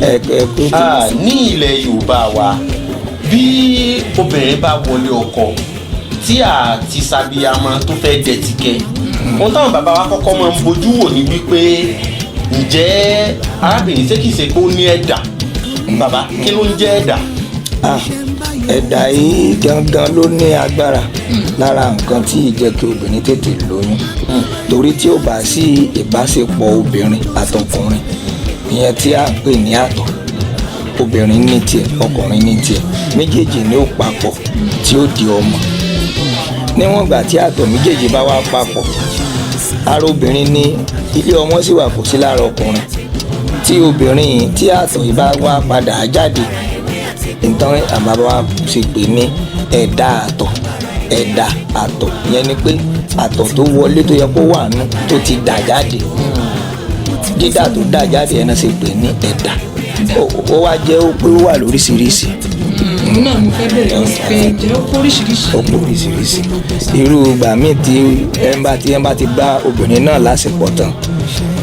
ní ilẹ̀ Yorùbá wa bí obìnrin bá wọlé ọkọ tí a ti ṣàbíyamọ tó fẹ́ dẹ̀tìkẹ́ ohun táwọn bàbá wa kọ́kọ́ máa ń bójú wò ní wípé ǹjẹ́ arábìnrin ṣé kìí ṣe pé ó ní ẹ̀dà bàbá kí ló ń jẹ́ ẹ̀dà. ẹ̀dà yìí gangan ló ní agbára lára nǹkan tí ì jẹ́ kí obìnrin tètè lóyún torí tí ó bá sí ìbáṣepọ̀ obìnrin àtọkùnrin ìyẹn tí a ń pè ní àtọ̀ obìnrin ní tiẹ̀ ọkùnrin ní tiẹ̀ méjèèjì ni ó papọ̀ tí ó di ọmọ níwọ̀n ìgbà tí àtọ̀ méjèèjì bá wá papọ̀ ara obìnrin ní ilé ọmọ sì wà kò sí lára ọkùnrin tí obìnrin yìí tí àtọ̀ yìí bá wá padà jáde ìtàn àbábá wa ṣe pè ní ẹ̀dà àtọ̀ ìyẹn ni pé àtọ̀ tó wọlé tó yẹ kó wà nù tó ti dà jáde dídà tó dà jáde ẹ̀ náà ṣe pè ní ẹ̀dà ó wá jẹ́ ó pé ó wà lóríṣiríṣi. náà mo fẹ́ bẹ̀rẹ̀ pé jẹ́ ó póríṣiríṣi. ó póríṣiríṣi irú ìgbà míì tí ẹ bá ti bá obìnrin náà láṣepọ̀ tán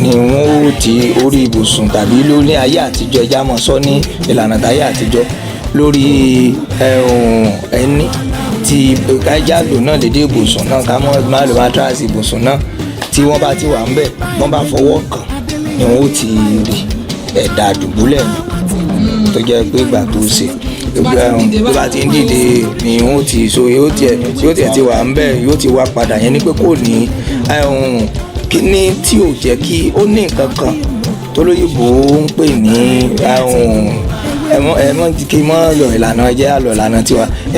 ni wọ́n ó ti orí ibùsùn tàbí lórí ayé àtijọ́ ẹja mọ̀ sọ ní ìlànà táyé àtijọ́ lórí ẹni tí kájà lò náà lédè ibùsùn náà ká má lò mátíráàsì ibùsùn náà tí wọ́n bá ti wà ń bẹ̀ wọ́n bá fọwọ́ kàn ni wọ́n ó ti rí ẹ̀dà àdùbúlẹ̀ mi tó jẹ́ pé ìgbà tó ṣe tó bá ti ń dìde ni wọ́n ti so yóò tiẹ̀ ti wà ń bẹ̀ yóò ti wá padà yẹn ni pé kò ní kíní tí ò jẹ́ kí ó ní nǹkan kan tó lóyìnbó ń pè ní ẹmọ kí mọ́ lọ ìlànà jẹ́ àlọ́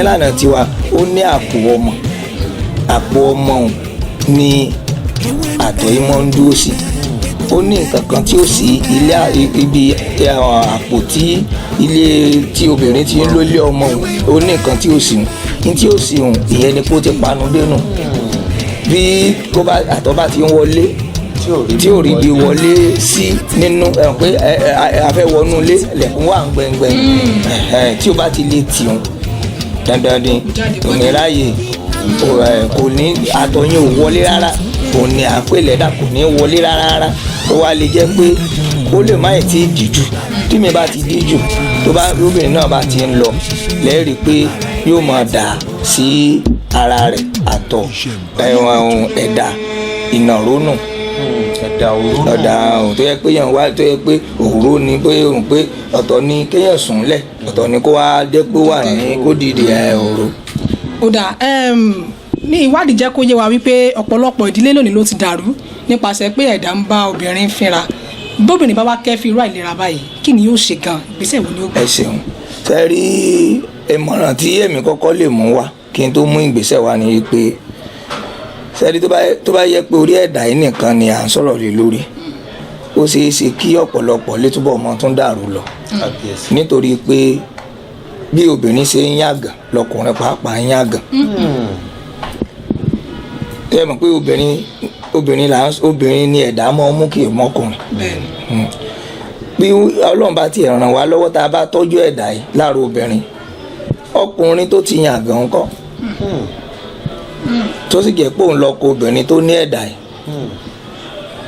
ìlànà tiwa ó ní àpò ọmọ ní àtọ̀ yìí mọ́ ń dúró sí ó ní nǹkan kan tí ó sì ibi àpò tí obìnrin ti ń lólé ọmọ ó ní nǹkan tí ó sì ní tí ó sì hùn ìyẹn ni kó ti panu dénú bí àtọ̀ bá ti ń wọlé tí ò rí bí wọlé sí nínú pé afẹ́wọnú ilé lẹ̀kùn wà ń gbẹngbẹng tí ó bá ti lè tì hùn dandan ni òmìniráyè kò ní àtọ̀ yẹn ò wọlé rárá kò ní àpèlẹ́dà kò ní wọlé rárá ó wá lè jẹ́ pé ó lè má ì tí ì dìjú tí mi bá ti díjú tó bá obìnrin náà bá ti ń lọ lẹ́rìí pé yóò máa dà sí ara rẹ̀ àtọ̀ ẹ̀dà ìnàrónù ọ̀dà òun tó yẹ pé yẹn wá tó yẹ pé òró ni pé òun pé ọ̀tọ̀ ni kéèyàn sùn lẹ̀ ọ̀tọ̀ ni kó wá dé pé wà ní kó dìde òró. ó dà ní ìwádìí jẹ́ kó yé wa wípé ọ̀pọ̀lọpọ̀ ìdílé lónìí ló ti dàrú nípasẹ̀ pé ẹ̀dá ń bá obìnrin fínra bóbìnrin bá wá kẹ́fì irú àìlera báyìí kí ni yóò ṣe gan ìgbésẹ̀ wo ni ó gbé. ẹ ṣeun ṣe rí ìmọ̀ràn tí èmi kọ́kọ́ lè mú wá kí n tó mú ìgbésẹ̀ wá ni pé ṣe rí tó bá yẹ pé orí ẹ̀dá yìí nìkan ni à ń sọ̀rọ̀ lé lórí ó ṣeé ṣe kí ọ̀pọ̀lọpọ̀ lè túbọ̀ mọ́ tún dàrú lọ nítorí pé bí obìnrin ṣe ń yàgàn lọkùnrin pàápàá ń yàgàn ẹ mọ̀ pé obìnrin ni ẹ̀dá mọ́ mú kí mọ́kùnrin bí ọlọ́run bá ti ràn wá lọ́wọ́ tá a bá tọ́jú ẹ̀dá yìí lára obìnrin ọkùnrin tó ti yàgàn ńkọ́ tó sì jẹ́ pé òun lọ́kọ obìnrin tó ní ẹ̀dá yìí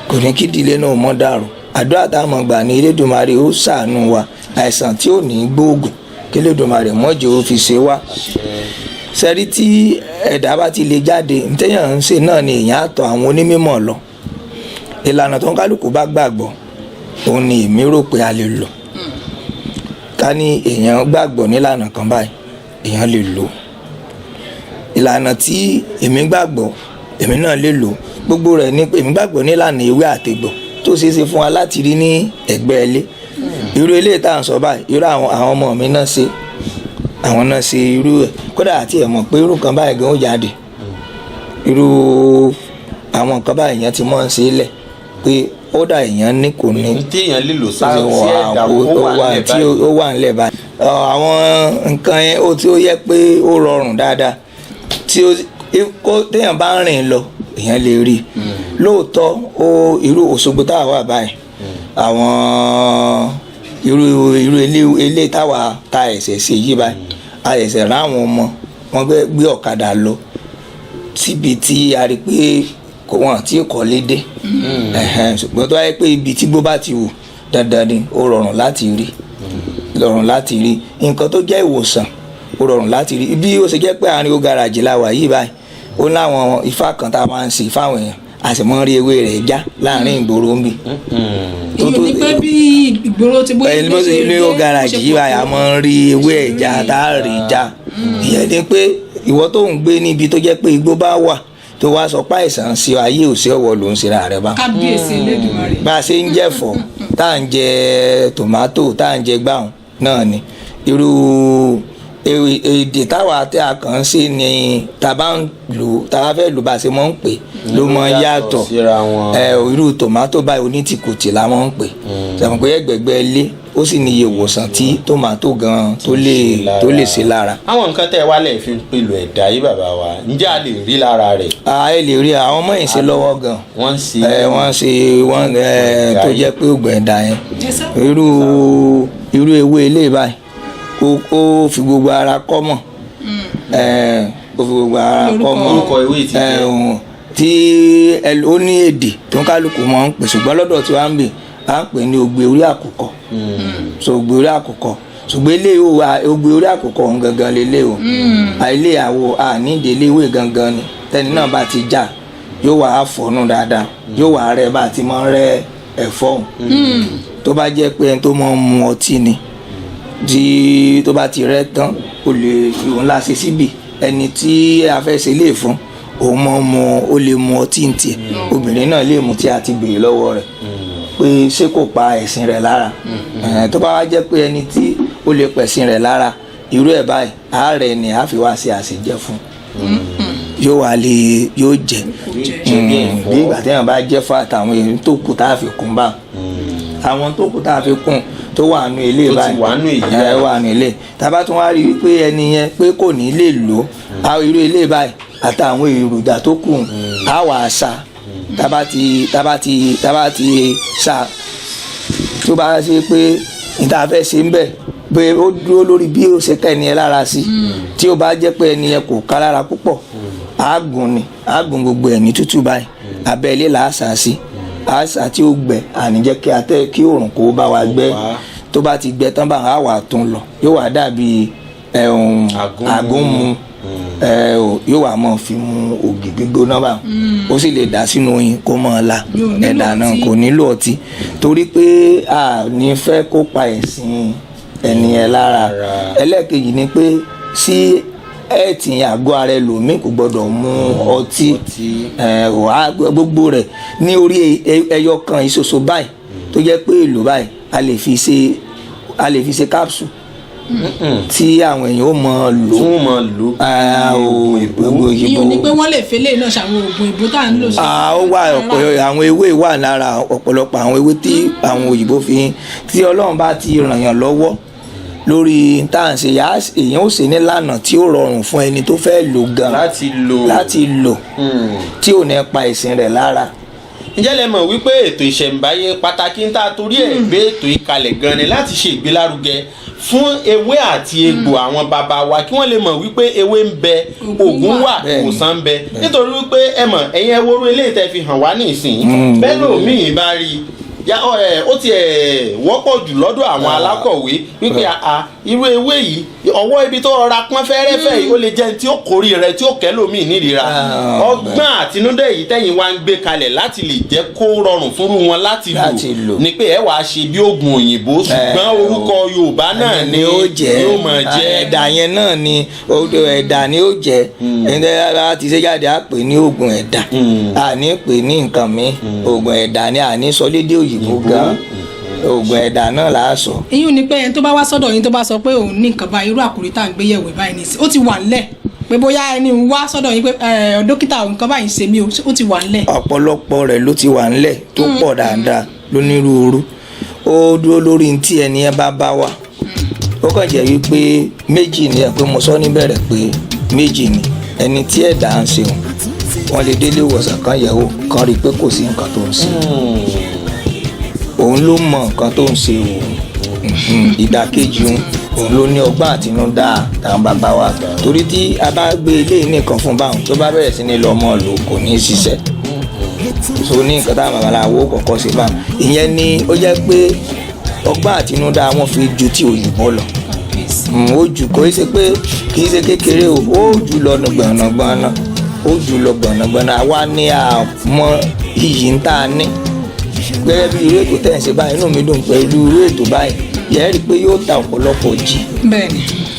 kò ní kí ìdílé náà mọ́ dàrú àdúrà táwọn gbà ní Elédùmarè ó ṣàánú wa àìsàn tí ò ní gbóògùn kí Elédùmarè mọ́jọ́ ó fi ṣe wá sẹ́rí tí ẹ̀dá bá ti lè jáde ntẹ́yàn ń ṣe náà ni èèyàn àtọ̀ àwọn onímọ̀ lọ ìlànà tó ń kálukú bá gbàgbọ́ òun ni èmi rò pé a lè lò ká ní èèyàn gbàgbọ́ nílànà kan báyìí èèyàn lè lò ìlànà tí èmi gbàgbọ́ èmi náà lè lò gbogbo rẹ̀ ni pé èmi gbàgbọ́ nílànà ewé àtegbò tó ṣeé ṣe fún wa láti rí ní ẹ̀gbẹ́ ilé irú ilé tá à ń sọ báyìí irú àwọn ọmọ mi náà ṣe àwọn náà ṣe irú ẹ̀ kódà àti ẹ̀ mọ̀ pé irú kan báyìí gan ó jáde irú àwọn nǹkan báyìí yẹn ti mọ̀ ń ṣe lẹ̀ pé ó dà èèyàn ní kò ní téèyàn lè lò sáà sí ẹ̀dá ó wà nílẹ̀ báyìí àwọn nǹkan yẹn ó tí ó yẹ pé ó rọrùn dáadáa tí téèyàn bá ń rìn lọ èèyàn lè rí lóòótọ́ irú Òṣogbo táwa wà báyìí àwọn irú ilé táwa ta ẹ̀sẹ̀ ṣe yí báyìí a ẹ̀sẹ̀ rán àwọn ọmọ wọn gbé ọ̀kadà lọ síbi tí a rí pé wọn àti ìkọ́lé dé ṣùgbọ́n tó wáyé pé ibi tí gbó bá ti wù dandan ni ó rọrùn láti rí nǹkan tó jẹ́ ìwòsàn ó rọrùn láti rí bí ó ṣe jẹ́ pé àárín ó garaajì la wà yìí báyìí ó láwọn ifá kan tá a máa ń ṣe fáwọn èèyàn a sì mọ rí ewé rẹ̀ já láàrin ìgboro ń bì. èyí ni pé bí ìgboro ti bóyá bó ṣe ilé ó garaajì yìí báyìí a mọ rí ewé ẹ̀ já tá a rí já ìyẹn ni pé ìwọ tó ń gbé níbi tó jẹ́ pé igbó bá wà tó wá sọ pé àìsàn sí ayé òsì ọwọ́ ló ń ṣe ra rẹ bá. kábíyèsí Elédùmarè. bá a ṣe ń jẹ̀fọ́ tá à ń jẹ tòmátò tá à ń jẹ gbàùn náà ni irú èdè táwa tí a kàn ń ṣe ni tá a bá ń lò tá a fẹ́ lò bá a ṣe mọ́ ń pè ló mọ́ yàtọ̀ irú tòmátò báyìí onítìkùtì la mọ́ ń pè sàmù pé ẹgbẹ̀gbẹ́ ilé ó sì níye ìwòsàn tí tòmátò gan tó lè ṣe lára. àwọn nǹkan tẹ́ ẹ wá lẹ̀ fi ń pèlò ẹ̀dá yìí bàbá wa ǹjẹ́ a lè rí lára rẹ̀. ẹ lè rí àwọn ọmọ yìí ṣe lọ́wọ́ gan wọ́n tó jẹ́ pé ògbẹ́ ẹ̀dá yẹn irú ewé ilé báyìí ó fi gbogbo ara kọ́ mọ̀ ó fi gbogbo ara kọ́ mọ̀ orúkọ ewé ti jẹ́ tí ó ní èdè tó ń kálukú mọ̀ ń pè ṣùgbọ́n lọ́dọ̀ tí wàá ń bè à ń pè ní ògbé orí àkùkọ so ògbé orí àkùkọ ṣùgbọ́n ilé ògbé orí àkùkọ òun gangan lélẹ̀ o ilé àwo àníìdè iléèwé gangan ni tẹ́ni náà bá ti já yóò wà á fọ̀nù dáadáa yóò wà á rẹ́ bá ti mọ́ rẹ́ ẹ̀fọ́ tó bá jẹ́ pé ẹni tó mọ́ mu ọtí ni tí tó bá ti rẹ́ tán o lè òun la ṣe síbi ẹni tí a fẹ́ ṣe lè fún òun mọ́ mu ó lè mu ọtí ní tiẹ̀ obìnrin náà lè mu tí a ti béèrè lọ́wọ́ rẹ̀ pé ṣé kò pa ẹ̀sìn rẹ̀ lára tó bá wá jẹ́ pé ẹni tí ó lè pẹ̀sìn rẹ̀ lára irú ẹ̀ báyìí àárẹ̀ ni a fi wá ṣe àṣejẹ fún yóò wá lè yóò jẹ bí ìgbà téèyàn bá jẹ́ fún àtàwọn èyí tó kù tá a fi kún bá àwọn tó kù tá a fi kún tó wà nù ilé báyìí wà nù ilé tàbá tún wá rí wípé ẹni yẹn pé kò ní lè lò á irú ilé báyìí àtàwọn èròjà tó kù á wà á sa tàbá ti sa tó bá ṣe pé níta fẹ́ ṣe ń bẹ̀ pé ó dúró lórí bí ó ṣe kẹ́ni ẹ lára sí tí ó bá jẹ́ pé ẹni yẹn kò ká lára púpọ̀ àágùn gbogbo ẹ̀ ní tútù báyìí abẹ́ ilé là á sà sí àṣà tí ó gbẹ àníjẹ́ kí atẹ́ kí òrùn kó bá wa gbẹ tó bá ti gbẹ tán bá wà tún lọ yóò wá dàbí àgúnmu yóò wá mọ̀ fi mu ògì gbígbóná bá ó sì lè dà sínú oyin kó mọ̀ ọ́ la ẹ̀dà náà kò nílò ọtí torí pé a ní fẹ́ kó pa ẹ̀sìn ẹni ẹ̀ lára. Ẹlẹ́ẹ̀kejì ni pé sí ẹ̀ẹ̀tì àgọ́ ara ẹlòmíì kò gbọ́dọ̀ mu ọtí gbogbo rẹ̀ ní orí ẹyọ kan ìṣoṣo báyìí tó jẹ́ pé èlò báyìí a lè fi ṣe capsule tí àwọn èèyàn ó mọ lò ìyóò ní pé wọ́n lè fẹ́lẹ́ náà ṣàwọn oògùn ìbò tá à ń lò sí. ó wà àwọn ewé wà lára ọ̀pọ̀lọpọ̀ àwọn ewé tí àwọn òyìnbó fi tí Ọlọ́run bá ti ràn yàn lọ́wọ́ lórí tá à ń ṣe èèyàn ó ṣe nílànà tí ó rọrùn fún ẹni tó fẹ́ lò gan láti lò tí ò ní pa ìsìn rẹ̀ lára. Ǹjẹ́ lẹ mọ̀ wípé ètò ìṣẹ̀ǹbáyé pàtàkì ń ta torí ẹ̀ gbé ètò ìkalẹ̀ gan ni láti ṣe ìgbélárugẹ fún ewé àti egbò àwọn bàbá wa kí wọ́n lè mọ̀ wípé ewé ń bẹ ògùn wà ìwòsàn ń bẹ nítorí wípé ẹ mọ̀ ẹ̀yin ẹwọ́rú eléyìí tẹ́ fi hàn wá ní ìsìn bẹ́ẹ̀ lómìn bá rí ó ti wọ́pọ̀ jù lọ́dọ̀ àwọn alákọ̀wé wípé irú ewé yìí ọwọ́ ibi tó rọra pọ́n fẹ́rẹ́fẹ́ yìí ó lè jẹ́ tí ó kórè rẹ tí ó kẹ́lòmíì nírira ọgbọ́n àtinúdá èyí tẹ́yìn wá ń gbé kalẹ̀ láti lè jẹ́ kó rọrùn fúnrú wọn láti lò ní pé ẹ wàá ṣe bí oògùn òyìnbó ṣùgbọ́n orúkọ Yorùbá náà ni yóò máa jẹ́ ẹ̀dà yẹn náà ni ẹ̀dà ni ó jẹ́ ẹ̀dà láti ṣe jáde á pè ní oògùn ẹ̀dà àní pè ní nǹkan mi oògùn ẹ̀dà ni àní sọ lédè òyìnbó gan oògùn ẹ̀dà náà là á sọ. èyí ò ní pé ẹni tó bá wá sọ́dọ̀ yín tó bá sọ pé òun ní nǹkan báyìí irú àkòrí tá à ń gbé yẹ̀wò báyìí nìsí ó ti wà ńlẹ̀ pé bóyá ẹni ń wá sọ́dọ̀ yín pé dókítà nǹkan báyìí ń ṣe mí ó ti wà ńlẹ̀. ọ̀pọ̀lọpọ̀ rẹ̀ ló ti wà ńlẹ̀ tó pọ̀ dáadáa lónírúurú ó dúró lórí tí ẹni ẹ bá wà ó kàn jẹ́ wípé méjì ni ẹ pé mo sọ níbẹ̀rẹ̀ pé méjì ni ẹni tí ẹ̀dá ń ṣe wọn lè délé ìwòsàn kan yẹ̀wò kan rí i pé kò sí nǹkan tó ń ṣe òun ló mọ nǹkan tó ń ṣe òun ìdàkejì òun ló ní ọgbọ́n àtinúdá àwọn bàbá wa torí tí a bá gbé ilé nìkan fún báwọn tó bá bẹ̀rẹ̀ sí ní lọ ọmọ lò kò ní í ṣiṣẹ́ so ní nǹkan táwọn babaláwo kọ̀ọ̀kan ṣe báwọn ìyẹn ni ó jẹ́ pé ọgbọ́n àtinúdá wọn fi ju ti òyìnbó lọ ó jù kò ṣe pé kì í ṣe kékeré ó jù lọ gbọ̀nàgbọ̀nà ó jù lọ gbọ̀nàgbọ̀nà àwa ní àmọ́ iyì ń tà ní gẹ́gẹ́ bí irú ètò tẹ̀ ń ṣe báyìí inú mi dùn pẹ̀lú irú ètò báyìí yẹ́n rí i pé yóò ta ọ̀pọ̀lọpọ̀ jì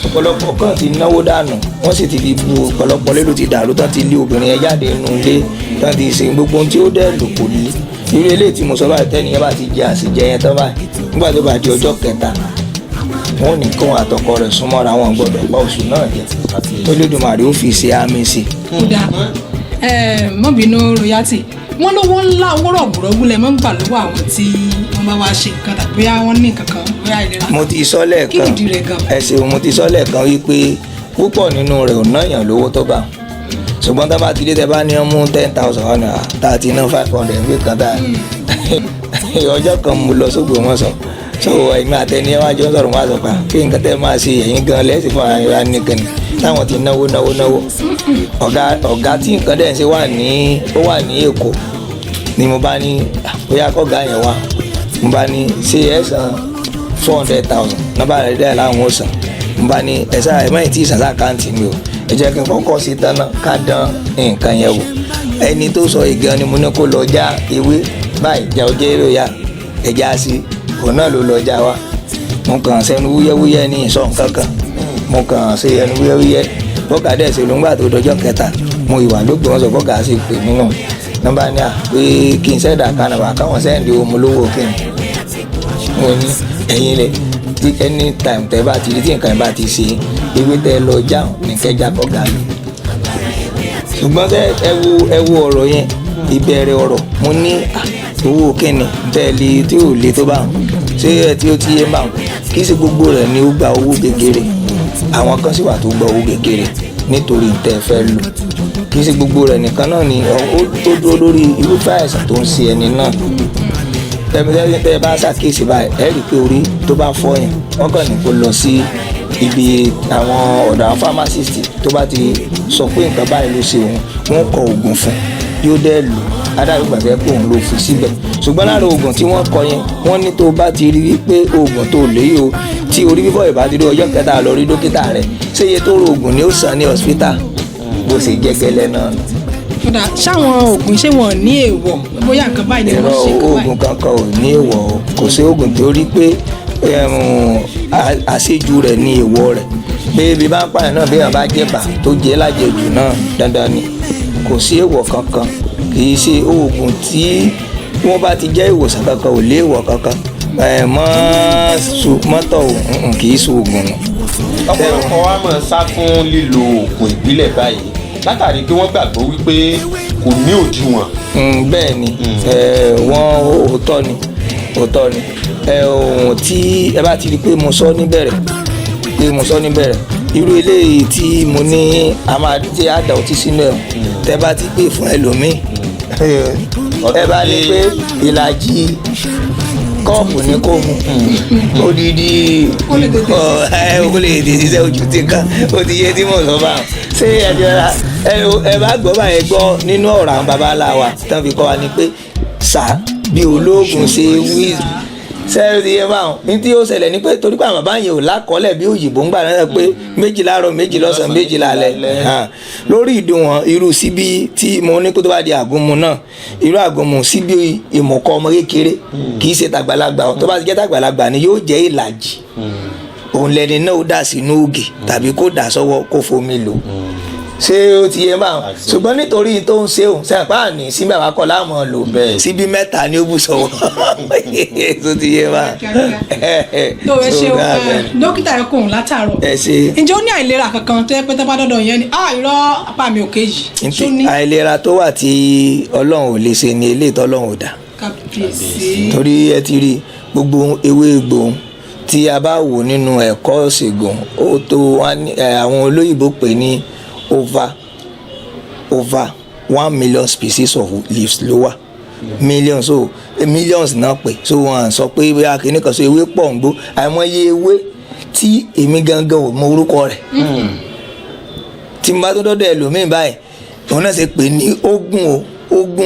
ọ̀pọ̀lọpọ̀ kan ti náwó dànù wọ́n sì ti fi bu ọ̀pọ̀lọpọ̀ lélo ti dàrú tán ti lé obìnrin yẹn jáde nínú ilé tán ti ṣe gbogbo ohun tí ó dẹ̀ lò kò ní irú eléyìí tí mo sọ báyìí tẹ́niyẹn bá ti jẹ àṣejẹ yẹn tán báyìí nígbà tó bá di ọjọ́ kẹta wọn ò ní kó àtọkọ rẹ̀ súnmọ́ra wọn gbọ́dọ̀ pa oṣù náà jẹ Olódùmarè ó fi ṣe àmì sí. kódà mọ́bìnú royalty wọ́n lówó ńlá owó rọ̀gùrọ̀gù lẹ̀ máa ń gbà lọ́wọ́ àwọn tí wọ́n bá wá ṣe nǹkan tàbí bóyá wọ́n ní nǹkan kan bóyá ìlera. mo ti sọ lẹ́ẹ̀kan ẹ ṣeun mo ti sọ lẹ́ẹ̀kan wípé púpọ̀ nínú rẹ̀ ò náyàn lówó tó bá ṣùgbọ́n tá a bá ti dé tẹ bá ní ọmú 10,000 ọ̀nà tá a ti ná 500 ní kan tá ọjọ́ kan mo lọ sógbò wọn sọ so ẹ̀mí àtẹni ẹ̀ wájú sọ̀rọ̀ wọn sọ pa kí nǹkan tẹ́ máa ṣe ẹ̀yìn gan lẹ́sìn fún àwọn ìran nìkan ni táwọn ti náwó ọ̀gá tí nǹkan dẹ̀ ń ṣe ó wà ní Èkó ni mo bá ní bóyá kọ́gá yẹn wá mo bá ní ṣé ẹ san 400,000 nọ́bà rẹ̀ dẹ̀ láwọn ò san mo bá ní ẹ sáà ẹ mọ̀ tí ìsàn sáàkáǹtì mi o ẹ jẹ́ kí n kọ́kọ́ sí tánná ká dán nǹkan yẹn wò ẹni tó sọ ìgan ni mo ní kó lọ já ewé báyìí já ọjọ́ èrò ya ẹja sí òun náà ló lọ já wa mo kàn sẹ́nu wúyẹ́wúyẹ́ ní ìsọ̀ nǹkankan mo kàn ṣe ẹnu wúyẹ́wúyẹ́ bọ́gà dẹ̀ ṣe ló ń gbà tó dọjọ́ kẹta mo ìwà ló gbé wọn sọ bọ́gà sì pè mí nù nọ́mbà ní à pé kí n sẹ́dà kanàbà káwọn sẹ́ndì omi lówó kí n mo ní ẹ̀yin lẹ̀ tí anytime tẹ́ bá ti rí tí nǹkan bá ti ṣe ewé tẹ́ lọ já ní kẹjá bọ́gà mi ṣùgbọ́n ẹ wo ọ̀rọ̀ yẹn ìbẹ̀rẹ̀ ọ̀rọ̀ mo ní owó kíni tẹ́lẹ̀ tí ò le tó bá wọn ṣé ẹ tí ó ti yé máa kì í ṣe gbogbo rẹ̀ ni ó gba owó kékeré àwọn kan sì wà tó gba owó kékeré nítorí tẹ́ fẹ́ lò kì í ṣe gbogbo rẹ̀ nìkan náà ni ó tó dúró lórí irúfẹ́ àìsàn tó ń ṣe ẹni náà tẹ́ bá ṣàkíyèsí báyìí ẹ rí i pé orí tó bá fọ́ yẹn wọ́n kàn ní kó lọ sí ibi àwọn ọ̀dọ̀ àwọn pharmacist tó bá ti sọ pé nǹkan báyìí ló ṣe òun wọ́n kọ oògùn fún yóò dẹ́ lò adájọ́ gbàgbé pé òun ló fi síbẹ̀ ṣùgbọ́n lára oògùn tí wọ́n kọ yẹn wọ́n ní tó bá ti rí wípé oògùn tó léyìí o tí orí fífọ́ ìbá ti rí ọjọ́ kẹta lọ rí dókítà rẹ̀ ṣé iye tó ro oògùn ni ó san ní hospital bó ṣe jẹ́ gẹ́lẹ́ náà. kódà ṣáwọn oògùn ṣé wọn ní èèwọ̀ bóyá nǹkan báyìí ni wọ́n ṣe nǹkan báyìí. oògùn kankan ò ní èèwọ̀ o kò sí oògùn tó rí pé àṣejù rẹ̀ ní èèwọ̀ rẹ̀ pé bí bá ń pààyàn náà bí wọn bá jẹ̀bà tó jẹ́ lájẹjù náà dandan ni kò sí èèwọ̀ kankan kì í ṣe oògùn tí wọ́n bá ti jẹ́ ìwòsàn kankan ò lé èèwọ̀ kankan mọ́tọ̀ kì í ṣe oògùn nù. ọ̀pọ̀lọpọ̀ wa máa sá fún lílo oògùn ìbílẹ̀ báyìí látàrí pé wọ́n gbàgbọ́ wípé kò ní òdiwọ̀n. bẹ́ẹ̀ ni wọ́n òótọ́ ni ohun tí ẹ bá ti rí pé mo sọ níbẹ̀rẹ̀ irú eléyìí tí mo ní a máa jẹ́ àdá ọtí sínú ẹ̀ tẹ́ bá ti pè fún ẹlòmíì ẹ bá ní pé ìlàjì kọ́ọ̀pù ní kò mú odidi ó lè tètè ṣiṣẹ́ ojú ti kan ó ti yé tí mo sọ bá wọn ṣé ẹ bá gbọ́ báyẹn gbọ́ nínú ọ̀rọ̀ àwọn babaláwa tán fi kọ́ wa ni pé sá bí olóògùn ṣe wí sẹ́yìn ti yẹ báwọn ní tí ó ṣẹlẹ̀ ní pé torí pé àwọn bàbá yẹn ò lákọọ́lẹ̀ bí òyìnbó ń gbà náà pé méjì láàárọ̀ méjì lọ́sàn-án méjì lálẹ́ lórí ìdùnwọ̀n irú síbí tí mo ní kó tó bá di àgúnmu náà irú àgúnmu síbí ìmọ̀kọ́ ọmọ kékeré kì í ṣe tàgbàlagbà tó bá ti jẹ́ tàgbàlagbà ni yóò jẹ́ ìlàjì òun lẹni náà ó dà sínú ògì tàbí kó dà sọ́wọ́ kó fomi lò ṣé ó ti yé báwọn ṣùgbọ́n nítorí tó ń ṣe òun sẹ́pà ní síbẹ̀ wá kọ́ láwọn lò síbí mẹ́ta ní ó bù sọ̀wọ́ tó ti yé báwọn. tó ẹ ṣe dókítà ẹ kóhùn látàárọ̀ ǹjẹ́ ó ní àìlera kankan tó yẹ pé tẹ́ bá dọ́dọ̀ yẹn ni irọ́ apá mi ò kéjì. àìlera tó wà tí ọlọ́run ò lè ṣe ni eléyìí tọ́lọ́run ò dá torí ẹ ti rí gbogbo ewé egbò tí a bá wò nínú ẹ̀kọ́ ṣègùn ó tó àwọn olóyìnbó pè ní over 1 million species of leaves ló wà millions náà pé so wọn sọ pé bí akíní kan so ewé pọ̀ ń gbó àìmọye ewé tí èmi gangan ò mọ orúkọ rẹ̀ tí n bá tó dọ́dọ̀ ẹlòmíín báyìí òun náà ṣe pè ní ogun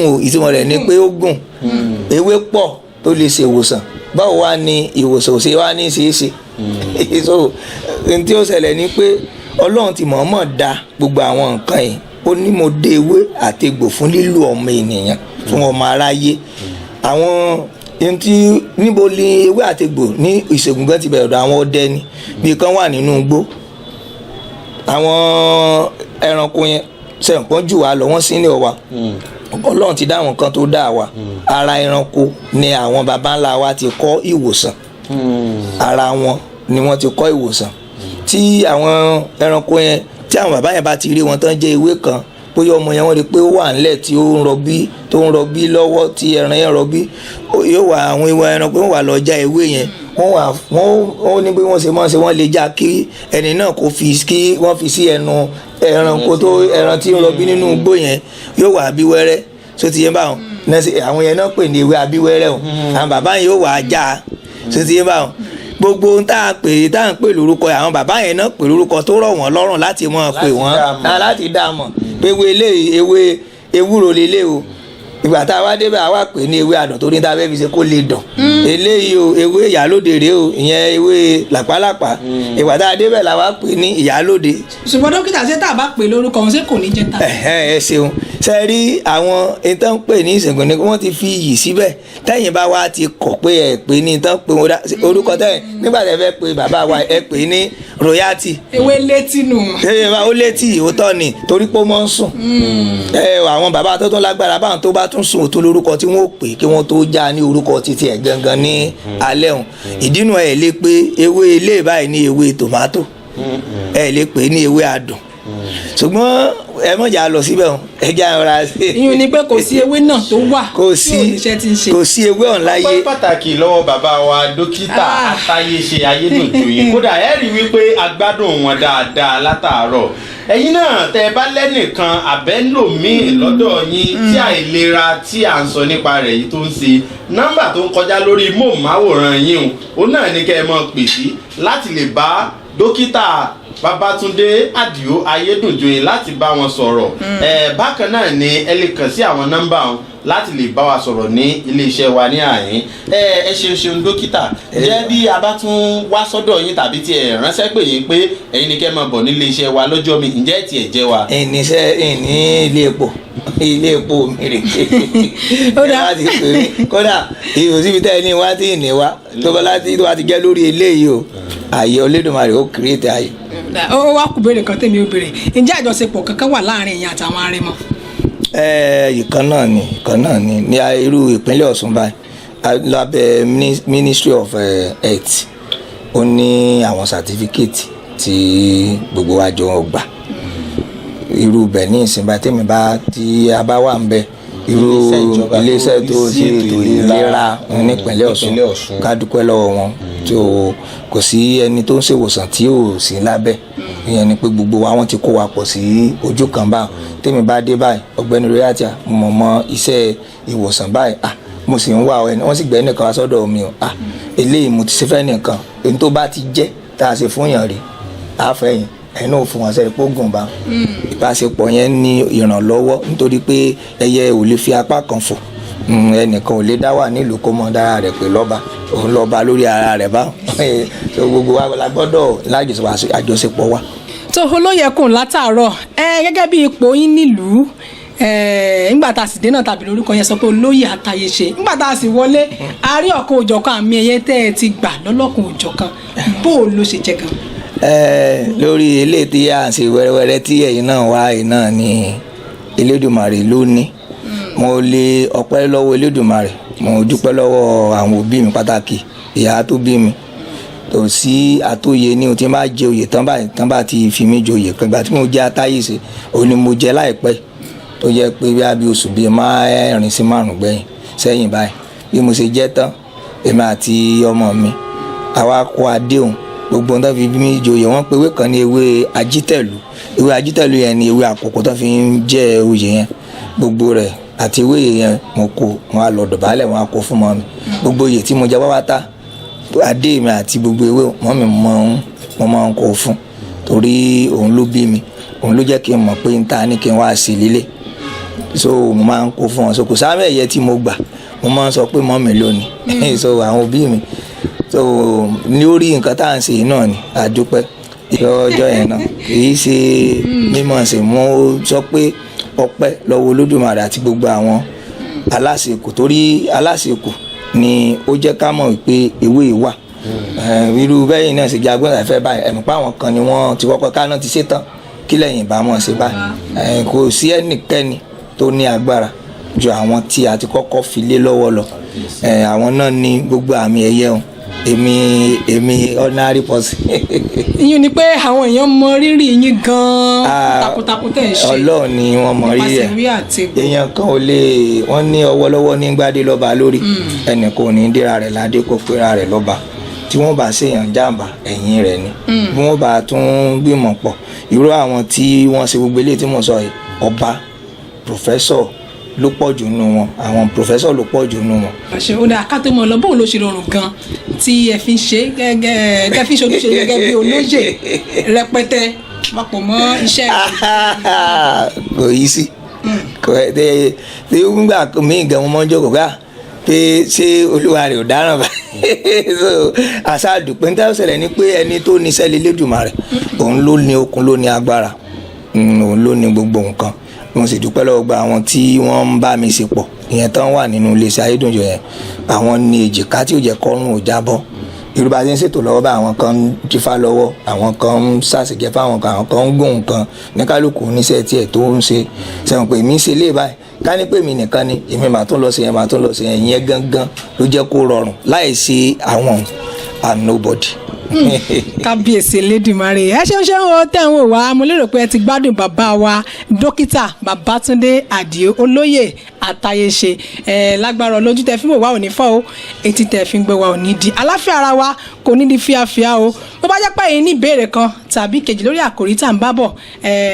o ìtumọ̀ rẹ̀ ni pé ogun ewé pọ̀ tó lè ṣe ìwòsàn báwo wá ní ìwòsàn ò ṣe wá ní ṣeéṣe so ohun tí ó ṣẹlẹ̀ ni pé ọlọ́run ti mọ̀ọ́mọ̀ dá gbogbo àwọn nǹkan yìí ó ní mo dé ewé àtegbò fún lílo ọmọ ènìyàn fún ọmọ aráyé àwọn ohun tí níbo ni ewé àtegbò ní ìṣègùn gan ti bẹ̀rẹ̀ àwọn ọdẹ ni bí kan wà nínú igbó àwọn ẹranko yẹn sẹ̀ǹpọ́n jù wá lọ wọ́n sí ní ọwa ọlọ́run ti dá àwọn kan tó dá wa ara ẹranko ni àwọn baba ńlá wa ti kọ́ ìwòsàn ara wọn ni wọ́n ti kọ́ ìwòsàn tí àwọn ẹranko yẹn tí àwọn bàbá yẹn bá ti rí wọn tán jẹ ewé kan bóyá ọmọ yẹn wọ́n rí pé ó wà nílẹ̀ tí ó ń rọbí lọ́wọ́ tí ẹran yẹn rọbí yóò wà àwọn ìwà ẹranko wọ́n wà lọ já ewé yẹn wọ́n ní bí wọ́n ṣe máa ń ṣe wọ́n lè já kí ẹni náà kí wọ́n fi sí ẹnu ẹranko tó ẹran tí ń rọbí nínú igbó yẹn yóò wà abíwẹ́rẹ́ tó ti yẹn báwọn àwọn yẹn náà pè ní ewé abíwẹ́rẹ́ o àwọn bàbá yẹn yóò wà á já tó ti yẹn báwọn gbogbo ohun tá à ń pè lórúkọ àwọn bàbá yẹn náà pè lórúkọ tó rọ̀ wọ́n lọ́rùn láti mọ̀ pé wọ́n láti dá mọ̀ pé ewé ewúro lélẹ̀ o ìgbà tá a wá débẹ̀ àwa pè ní ewé àdùn torí tá a fẹ́ fi ṣe kó lè dùn eléyìí o ewé ìyálóde rèé o ìyẹn ewé làpálàpá ìgbà tá a débẹ̀ la wá pè ní ìyálóde. ṣùgbọ́n dókítà ṣé tá a bá pè lórúkọ wọn ṣé kò ní jẹ́ ta. ẹ ṣeun ṣe rí àwọn ìtàn pè ní ìṣègùn ni wọ́n ti fi iyì síbẹ̀ tẹ́yìn bá wa ti kọ̀ pé ẹ pè ní ìtàn pé orúkọ tẹ́yìn nígbà tẹ́ fẹ́ pè bàbá wa ẹ pè ní royalty. ewé létí nù. ó létí òótọ́ ni torí pé ó mọ́ ń sùn. àwọn bàbá tó tún lágbára báwọn tó bá tún sùn tó lórúkọ tí wọ́n pè kí wọ́n tó já ní orúkọ títí ẹ̀ gangan ní alẹ́ òun ìdínú ẹ̀ lè pé ewé ilé báyìí ní ewé tòmátò ẹ̀ lè pè ní ewé adùn ṣùgbọ́n ẹ mọ̀jà lọ síbẹ̀ o ẹ jẹ́ àwọn ará sí. ìyún ni pé kò sí ewé náà tó wà kò sí ewé ọ̀hún láyé. ọpẹ́ pàtàkì lọ́wọ́ bàbá wa dókítà Àtayéṣe Ayédòjòyè kódà ẹ rí wípé a gbádùn wọn dáadáa látàárọ̀ ẹ̀yin náà tẹ́ ẹ bá lẹ́nìkan àbẹ́lòmíì lọ́dọ̀ yín tí àìlera tí à ń sọ nípa rẹ̀ yìí tó ń ṣe nọ́mbà tó ń kọjá lórí móhùnmáwòrán yín o náà ní kẹ́ ẹ mọ̀ pè sí láti lè bá dókítà Babátúndé Àdìó Ayédùnjoyè láti bá wọn sọ̀rọ̀ bákan náà ni ẹ lè kàn sí àwọn nọ́mbà wọn láti lè bá wa sọ̀rọ̀ ní iléeṣẹ́ wa ní àyín ẹ ṣeun dókítà jẹ́ bí a bá tún wá sọ́dọ̀ yín tàbí tí ẹ ránṣẹ́ pè yín pé ẹ̀yin ni kẹ́ máa bọ̀ ní iléeṣẹ́ wa lọ́jọ́ mi ǹjẹ́ tí ẹ jẹ́ wa. ìníṣẹ́ ní ilé epo mìíràn kódà ìhòsíbi tẹ́ ẹ ní wá tí ì ní wá tó bá láti wá ti jẹ́ lórí eléyìí o ààyè Olódùmarè ó kírètì ààyè. ó wá kù béèrè kan tèmi ó béèrè ǹjẹ́ àjọṣepọ̀ kankan wà láàrin ìyẹn àtàwọn arẹmọ. ìkan náà ni ní irú ìpínlẹ̀ Ọ̀ṣun báyìí lábẹ́ Ministry of Health ó ní àwọn certificate tí gbogbo wa jọ gbà irú bẹ̀ ní ìsìnbá tèmi bá tí a bá wà ń bẹ irú iléeṣẹ́ tó ṣe ètò ìlera nípínlẹ̀ Ọ̀ṣun ká dúpẹ́ lọ́wọ́ wọn tó kò sí ẹni tó ń ṣèwòsàn tí ò sí lábẹ́ ìyẹn ni pé gbogbo wa wọn ti kó wa pọ̀ sí ojú kan báyìí tèmi bá dé báyìí ọ̀gbẹ́ni royatia mo mọ iṣẹ́ ìwòsàn báyìí mo sì ń wá ẹni wọ́n sì gbẹ́ nìkan wá sọ́dọ̀ mi o eléyìí mo ti ṣe fẹ́ nìkan èyí tó bá ti jẹ́ tá a ṣe fún yàn rí àfẹ́yìn ẹ̀yin náà fún wọn sẹ́yìn pógùn bá ìbáṣepọ̀ yẹn ní ìrànlọ́wọ́ nítorí pé ẹyẹ ò lè fi apá kan fò ẹnìkan ò lè dá wà nílùú kó mọ dára rẹ̀ pé lọ́ba òun lọ́ba lórí ara rẹ̀ bá gbogbo wa la gbọ́dọ̀ àjọṣepọ̀ wa. tó olóyè kùn látàárọ̀ gẹ́gẹ́ bí ipò yín nílùú nígbà tá a sì dé náà tàbí lórúkọ yẹn sọ pé olóyè àtàyèṣe nígbà tá a sì wọlé a rí ọ̀kan òjọ̀kan àmì ẹ̀yẹ tẹ́ ẹ ti gbà lọ́lọ́kan òjọ̀kan bó o ló ṣe jẹ gan. lórí ilé tí a ń ṣe wẹ́rẹ́wẹ́rẹ́ tí ẹ̀yin náà wá yìí náà ni Elédùmarè ló ní mo lè ọpẹ́ lọ́wọ́ Elédùmarè mo dúpẹ́ lọ́wọ́ àwọn òbí mi pàtàkì ìyá tó bí mi tó sí àtòyè ní o tí n bá jẹ oyè tán bá ti fi mí joyè ìgbà tí mo jẹ Àtàyèṣe òun ni mo jẹ láìpẹ́ tó jẹ́ pé bí oṣù bíi 4 sí 5 gbẹ̀yìn sẹ́yìn báyìí bí mo ṣe jẹ́ tán èmi àti ọmọ mi àwa kó adéhùn gbogbo ohun tó fi bí mi joyè wọ́n pe ewé kan ní ewé ajítẹ̀lú yẹn ni ewé àkókò tó fi ń jẹ́ oyè yẹn gbogbo rẹ̀ àti ewé yẹn mo kó wọn á lọ dọ̀bálẹ̀ wọn á kó fún mọ́ mi gbogbo oyè tí mo jẹ pátá adé mi àti gbogbo ewé mọ́ mi mo máa ń kó fún torí òun ló bí mi òun ló jẹ́ kí n mọ̀ pé n ta ní kí n wá sí lílé so mo máa ń kó fún wọn so kò sáà ẹ̀yẹ tí mo gbà mo máa ń sọ pé mọ́ mi lónìí so àwọn òbí mi so lórí nǹkan tá à ń ṣe yìí náà ni àdúpẹ́ lọ́jọ́ yẹn náà kì í ṣe mímọ̀ ṣe mo sọ pé ọpẹ́ lọ́wọ́ Olódùmarè àti gbogbo àwọn aláṣekù torí aláṣekù ni ó jẹ́ ká mọ̀ pé ewé wà irú bẹ́yìn náà ṣe jagun ẹ̀fẹ́ báyìí ẹ̀mí pa àwọn kan ni wọ́n ti kọ́kọ́ ká náà ti ṣe tán kí lẹ́yìn bá mọ̀ ṣe báyìí kò sí ẹnikẹ́ni tó ní agbára ju àwọn tí a ti kọ́kọ́ fi lé lọ́wọ́ lọ àwọn náà ní gbogbo àmì ẹ̀yẹ o èmi ordinary person. ìyẹn ni pé àwọn èèyàn mọ rírì yín gan-an takuntakun tẹ̀ ń ṣe Ọlọ́run ni wọ́n mọ rírì ẹ̀ èèyàn kan ò lè wọ́n ní ọwọ́ lọ́wọ́ ní gbádé lọ́ba lórí ẹnì kò ní dira rẹ̀ ládé kó pera rẹ̀ lọ́ba tí wọ́n bá ṣèyàn jàǹbá ẹ̀yìn rẹ̀ ni bí wọ́n bá tún gbìmọ̀ pọ̀ irú àwọn tí wọ́n ṣe gbogbo eléyìí tí mo sọ yìí ọba pòfẹ́sọ̀ ló pọ̀ jù nù wọn àwọn pòfẹ́sọ̀ ló pọ̀ jù nù wọn. àṣẹ ó dáa ká tó mọ̀ lọ bóun ló ṣe rọrùn gan tí ẹ fi ń ṣe gẹ́gẹ́ tẹ́ fi ń ṣojúṣe gẹ́gẹ́ bí olóyè rẹpẹtẹ papọ̀ mọ́ iṣẹ́ rẹ̀. kò yí sí kò ẹ tí ó ń gbà mí gan mo máa ń jókòó ká pé ṣé olúwa rẹ̀ ò dáràn báyìí so àṣà àdùpẹ́ níta ṣẹlẹ̀ ni pé ẹni tó ní sẹ́lẹ̀ Elédùmarè òun ló ní okun ló ní agbára òun ló ní gbogbo nǹkan mo sì dúpẹ́ lọ́wọ́ gba àwọn tí wọ́n ń bá mi ṣe pọ̀ ìyẹn tán wà nínú iléeṣẹ́ Ayédùnjoyè yẹn àwọn ní èjìká tí ò jẹ́ kọ́rùn ò jábọ́ yorùbá ti ń ṣètò lọ́wọ́ bá àwọn kan ń jífá lọ́wọ́ àwọn kan ń ṣàṣìjẹ́ fáwọn kan àwọn kan ń gùn kan ní kálukú oníṣẹ́ tiẹ̀ tó ń ṣe sẹ́wọ̀n pé mi ń ṣe lé báyìí ká ní pé mi nìkan ni èmi màá tún lọ sí yẹn màá tún lọ sí yẹn ìyẹn gangan ló jẹ́ kó rọrùn láì ṣe àwọn and nobody. kábíyèsí Elédùmarè ẹ ṣeun o tẹ̀wọ̀n wá mo lérò pé ẹ ti gbádùn bàbá wa dókítà Babátúndé Àdìó olóyè Àtàyèṣe lágbára lójú tẹ fí wò wá ò ní fọ́ o etí tẹ fi ń gbé wa ò ní di àláfíà ara wa kò ní di fíafíà o bó bá jẹ́ pé ẹ̀yin ní ìbéèrè kan tàbí kejì lórí àkòrí tá à ń bá bọ̀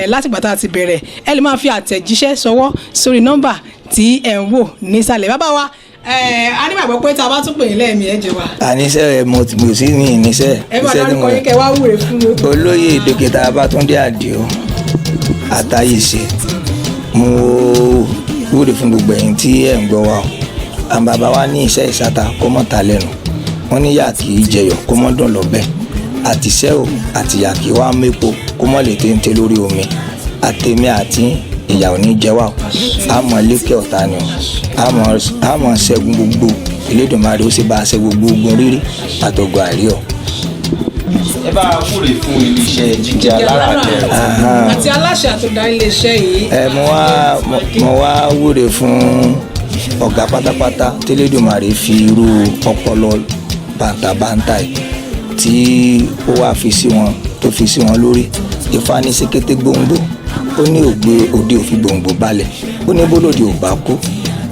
látìgbà tá a ti bẹ̀rẹ̀ ẹ lè máa fi àtẹ̀jíṣẹ́ ṣọwọ́ sórí nọ́mbà tí ẹ̀ ń wò nísàlẹ̀ bàbá wa a ní bàbá pé tá a bá tún pè yín lẹ́ẹ̀mí ẹ̀ jẹ́ wa. àníṣe mo sì ní ìníṣẹ́. ẹ bá dárúkọ yín kẹ́ wá wúre fún mi. olóyè dókítà Babátúndé Àdìó Àtàyèṣe mo wúre fún gbogbo ẹ̀yin tí ẹ̀ ń gbọ́ wa o. àwọn bàbá wa ní iṣẹ́ ìsata kó mọ̀ ta lẹ́nu wọ́n ní yà kì í jẹyọ̀ kó mọ̀ dùn lọ́bẹ̀ àtìṣẹ́ o àtìyà kì í wá mépo kó mọ̀ lè téńté lórí omi àtẹ̀mí àti ìyà ò ní jẹ wá o àmọ́ lékè ọ̀tá ni o àmọ́ ṣẹ́gun gbogbo Elédùmarè ó sì bá a ṣe gbogbo ogun rírí àtọ̀gọ̀ àríọ̀. ẹ bá a wúre fún iléeṣẹ́ jíjẹ alára tẹ̀. àti aláṣẹ àtọ̀dá iléeṣẹ́ yìí. mo wá wúre fún ọ̀gá pátápátá tẹ́lẹ̀dùmarè fi irú ọpọlọ bàǹtàbàǹtà tí ó wá fi sí wọn tó fi sí wọn lórí Ifá ní sékété gbòǹgbò ó ní ògbé òde òfin gbòǹgbò balẹ̀ ó ní bólóde ò bá kú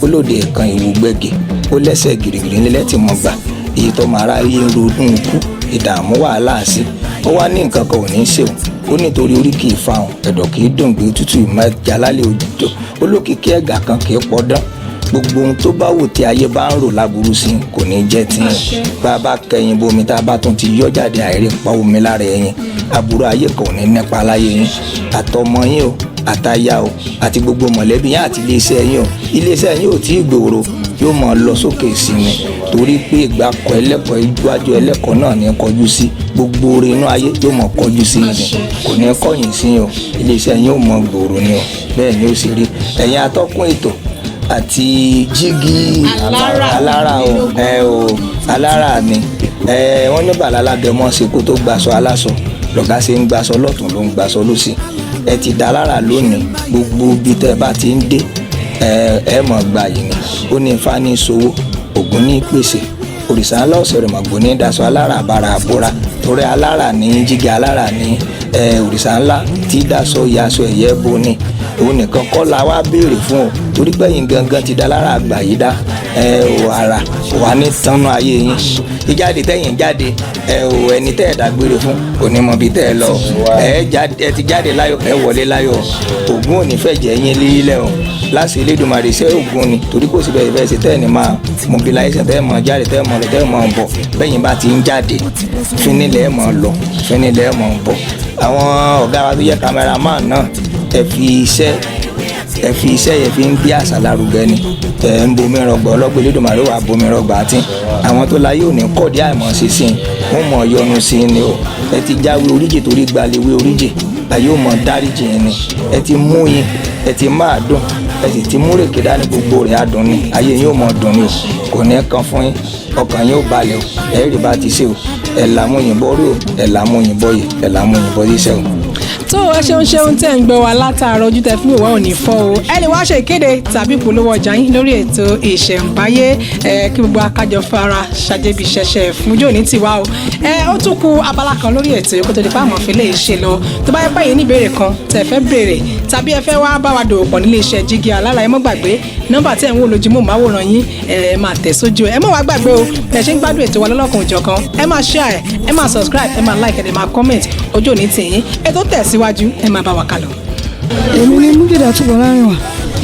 bólóde ẹ̀kan ìwú gbẹ̀gẹ̀ ó lẹ́sẹ̀ gìrìgìrì nílẹ̀ tí mo gbà èyí tó máa ráyé ń ronú kú ìdààmú wàhálà sí ó wá ní nǹkan kan ò ní í ṣèwọ̀n ó nítorí orí kì í fa hàn ẹ̀dọ̀ kì í dùn gbé tútù ìmọ̀ ẹja lálẹ́ òjò olókìkí ẹ̀gà kan kì í pọ́dán gbogbo ohun tó bá wù tí ayé bá ń rò láburú sí kò ní jẹ́ tiyín bá a bá kẹyin bomi tá a bá tún ti yọ jáde àìrí pa omi lára ẹyin aburú ayé kan ò ní nípa láyé yín àtọmọ yín o àtaya o àti gbogbo mọ̀lẹ́bí yín àti iléeṣẹ́ yín o iléeṣẹ́ yín ò tí ì gbòòrò yóò máa lọ sókè sí ni torí pé ìgbàkọ̀ ẹlẹ́kọ̀ọ́ iwájú ẹlẹ́kọ̀ọ́ náà ní kọjú sí gbogbo oore inú ayé yóò máa kọjú sí ni kò ní kọ̀yìn sí o iléeṣẹ́ yín ò máa gbòòrò ni o bẹ́ẹ̀ ni ó sì rí ẹ̀yin atọ́kùn ètò àti jígí alára o alára ni wọ́n ní bàlá alágẹmọ ṣe kó tó gbaṣọ aláṣọ lọ́gá ṣe ń gbaṣọ lọ́tún ló ń gbaṣọ lọ́sì ẹ ti dá lára lónìí gbogbo bí tẹ́ bá ti ń dé ẹ mọ̀ gbà yìí ni ó ní Ifá ní sowó Ògún ní pèsè òrìṣà ńlá ọ̀sẹ̀ rẹ̀ mọ̀gbọ́n ní daṣọ alára àbára àbúra torí alára ní jígí alára ní òrìṣà ńlá tí daṣọ ìyàṣọ ẹ̀yẹ bo ni òun nìkan kọ́ la wá béèrè fún o torí pé yín gangan ti da lára àgbà yìí dá ara wà ní tánú ayé yín ìjáde tẹ̀yìn jáde ẹni tẹ́ ẹ̀ dágbére fún onímọ̀ bíi tẹ́ ẹ lọ ẹ ti jáde láyọ̀ ẹ wọlé láyọ̀ Ògún ò ní fẹ́ jẹ́ yín lílẹ̀ o láti Elédùmarè iṣẹ́ Ògún ni torí kò sí bẹ́ẹ̀ ṣe tẹ́ ẹ̀ ní máa mobilization tẹ́ ẹ̀ mọ̀ jáde tẹ́ ẹ̀ mọ̀ lọ tẹ́ ẹ̀ mọ̀ bọ̀ bẹ́yìn bá ti ń jáde fínilẹ̀ ẹ̀ mọ̀ lọ fínilẹ̀ ẹ̀ mọ̀ bọ̀ àwọn ọ̀gá wa tó yẹ cameraman náà ẹ fi iṣẹ́ yẹn fi ń gbé àṣà lárugẹ ni ẹ ń bomi rọgbọ ọlọgbẹ Elédùmarè wà bomi rọgbà àti àwọn tó láyé òní kọ̀dí àìmọ̀ sí sí i wọ́n mọ̀ yọnu sí i ni o ẹ ti jáwé oríjì torí gbalẹ̀wé oríjì ayé ò mọ̀ dáríjì yẹn ni ẹ ti mú yín ẹ ti máa dùn ẹ sì ti mú rèké dání gbogbo rẹ̀ adùn ni ayé yín ò mọ̀ dùn ni o kò ní kan fún yín ọkàn yín ò balẹ̀ o ẹ rí bá ti ṣe o ẹ làmú yìnbọn rí o ẹ làmú yìnbọn yìí ẹ làmú yìnbọn yìí ṣe o. tó ẹ ṣeun tẹ́ ń gbọ́ wa látàárọ̀ ojú tẹ́ fún ìwà òní fọ́ o ẹ lè wá ṣe ìkéde tàbí ìpolówó ọjà yín lórí ètò ìṣẹ̀ǹbáyé kí gbogbo akájọ fara ṣàjẹbí ṣẹṣẹ fún ojú òní tiwa o ó tún kù abala kan lórí ètò yìí kó tó di pa àmọ́ fi lè ṣe lọ tó bá yẹ pé yín ní ìbéèrè kan tẹ́ fẹ́ béèrè tàbí ẹ fẹ́ wá bá wa dòwò pọ̀ nílé iṣẹ́ jígí alára ẹ mọ́ gbàgbé nọ́mbà tí ẹ̀ ń wò lójúmọ́ máwòrán yín ẹ máa tẹ̀ sójú ẹ mọ́ wá gbàgbé o ẹ ṣe ń gbádùn ètò wa lọ́lọ́kan òjọ̀kan ẹ máa share ẹ máa subscribe ẹ máa like ẹ máa comment ojú òní tìyín ètò tẹ̀síwájú ẹ máa bá wa kálọ. èmi ni mújìdá túbọ̀ láàrin wa.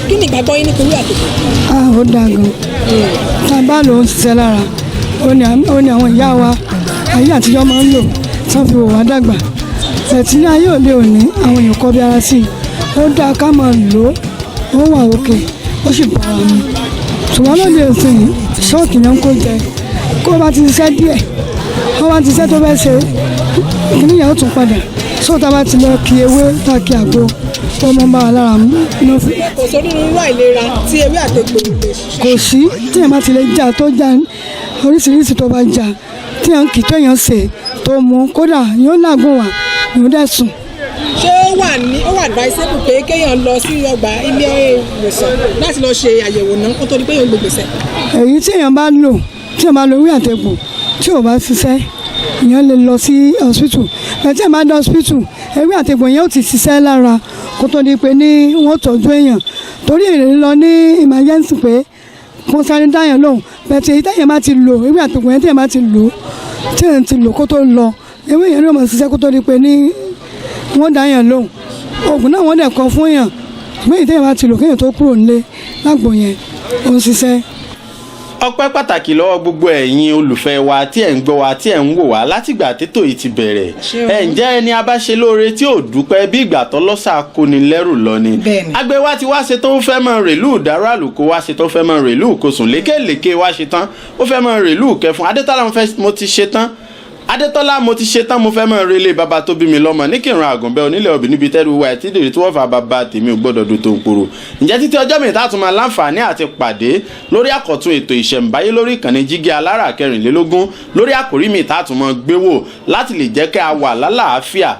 kí ni ìgbàgbọ́ yín nítorí àtòkò. ó dáa gan. tá a bá lò ó ń ṣiṣẹ́ lára ó ní àwọn ìyá wa ayé àtijọ́ máa ń lò tí wọ́n fi wò wá dàgbà ẹ̀tí ní ayé òde òní àwọn èèyàn kọ́ bí ara sí i ó dáa ká máa lò ó wà òkè ó sì bára mu ṣùgbọ́n lóde òsìn ṣọ́ọ̀kì náà ń kó jẹ kó bá ti ṣiṣẹ́ díẹ̀ kó bá ti ṣiṣẹ́ tó fẹ́ ṣe kìnìyàn ó tún padà sóòtà bá ti lọ kí ewé tá kí àgbo ó mọ bá wa lára mú. kò sórí irú àìlera tí ewé àtẹ̀gbò lè ṣe. kò sí tí èèyàn bá ti lè jà tó jà oríṣiríṣi tó bá jà tí èèyàn kì í téèyàn ṣe tó mú kódà yóò làágùn wà yóò dẹ̀ sùn. ṣé ó wà advisable pé kéèyàn lọ sí ọgbà ilé ìwòsàn láti lọ ṣe àyẹ̀wò náà kó tó di pé yóò gbègbèsẹ̀. èyí tí èèyàn bá lò tí èèyàn bá lo ewé àtẹ̀gbò tí ò bá ṣiṣẹ́ èèyàn lè lọ sí hospital ẹ̀ tí èèyàn bá dé hospital ewé àtẹ̀gbò yẹn ó ti ṣiṣẹ́ lára kó tó di pé ní wọ́n tọ́jú èèyàn torí èrè lọ ní emergency pé kó sáré dáyàn lóhùn bẹ̀tẹ̀ èyí táyàn bá ti lò ewé àtẹ̀gbò yẹn tí èèyàn bá ti lò tí èèyàn ti lò kó tó lọ ewé yẹn ló máa ṣiṣẹ́ kó tó di pé ní wọ́n dáyàn lóhùn oògùn náà wọ́n dẹ̀ kọ fún yàn ṣùgbọ́n èyí táyàn bá ti lò kéèyàn tó kúrò nílé lágbo yẹn ó ń ṣiṣẹ́. ọpẹ́ pàtàkì lọ́wọ́ gbogbo ẹ̀yin olùfẹ́ wa tí ẹ̀ ń gbọ́ wa tí ẹ̀ ń wò wá látìgbà tètò yìí ti bẹ̀rẹ̀ ǹjẹ́ ẹni abáṣe lóore tí ò dúpẹ́ bí ìgbà tọ́lọ́sà kóni lẹ́rù lọ ni àgbẹ̀ wa ti wá ṣe tó fẹ́ mọ rèlú ìdárò àlùkò wá ṣe tó fẹ́ mọ rèlú ìkosùn lékèlékè wá ṣe tán ó fẹ́ mọ rèlú ìkẹfún Adétọ́lá mo ti ṣe tán Adétọ́lá mo ti ṣe tán mo fẹ́ mọ relé bàbá tó bí mi lọ́mọ ní Kírun Àgùnbẹ́ onílẹ̀ òbí níbi tẹ́rù wa ẹ̀tí dèrè tí wọ́n fa bàbá tèmi ò gbọ́dọ̀ dùn tó ń poro ǹjẹ́ títí ọjọ́ mi ìta tún máa láǹfààní àti pàdé lórí àkọ́tún ètò ìṣẹ̀ǹbáyé lórí ìkànnì Jígí Alára 24 lórí àkòrí mi ìta tún mọ gbéwò láti lè jẹ́ kí a wà lálàáfíà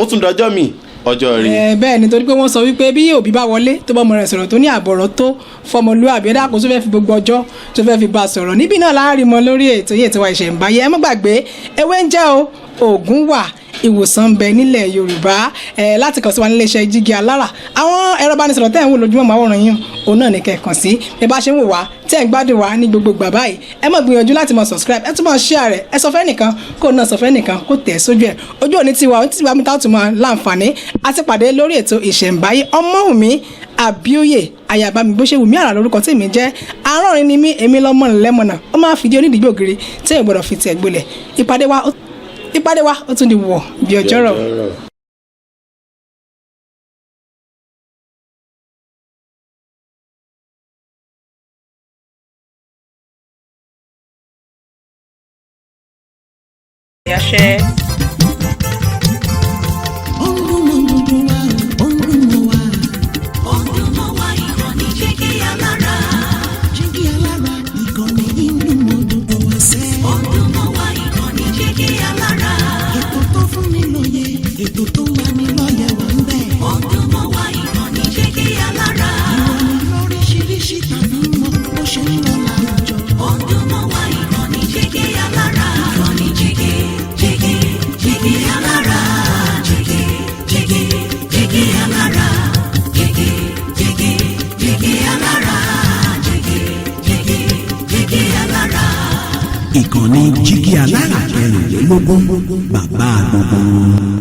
ó tún dọjọ́ mi ọjọ́ rí. bẹ́ẹ̀ ni torí pé wọ́n sọ wípé bí òbí bá wọlé tó bá ọmọ rẹ̀ sọ̀rọ̀ tó ní àbọ̀rọ̀ tó fọmọlúwàbí ẹ̀dá kó tó fẹ́ fi gbogbo ọjọ́ tó fẹ́ fi bá a sọ̀rọ̀ níbí náà láàárín mọ́ lórí ètò yìí ètò wa ìṣẹ̀ǹbáyé ẹ má gbàgbé ewé ń jẹ́ o oògùn wà ìwòsàn ń bẹ nílẹ̀ Yorùbá láti kàn sí wa nílé iṣẹ́ Jígí Alára àwọn ẹ̀rọ ìbánisọ̀rọ̀ tẹ́ ẹ̀ ń wò lójúmọ́ àwòrán yín òun náà ní kẹ̀kàn sí bí bá ṣe ń wò wá tẹ́ ẹ̀ ń gbádùn wá ní gbogbo gbà báyìí ẹ má gbìyànjú láti máa subscribe ẹ tún máa share rẹ̀ ẹ sọ fẹ́ nìkan kó náà sọ fẹ́ nìkan kó tẹ̀ sójú ẹ̀ ojú òní tiwa ó ti wá mi táwọn tún máa láǹfààní àti pàdé lórí ètò ìṣẹ̀ǹbáyé Ọmọ́wùmí Àbíóyè àyàbá mi bó ṣe wù mí àrà lórúkọ tí èmi jẹ́ arọ́rin ni mí èmi lọ́mọ lẹ́mọ̀nà ó máa fìdí onídìí ògiri tí èmi gbọ́dọ̀ fi tiẹ̀ gbolẹ̀ ìpàdé wa ó tún di wọ̀ bí ọjọ́rọ̀. Àṣẹ. Ìkànnì Jígí Alára 24 bàbá gbogbo.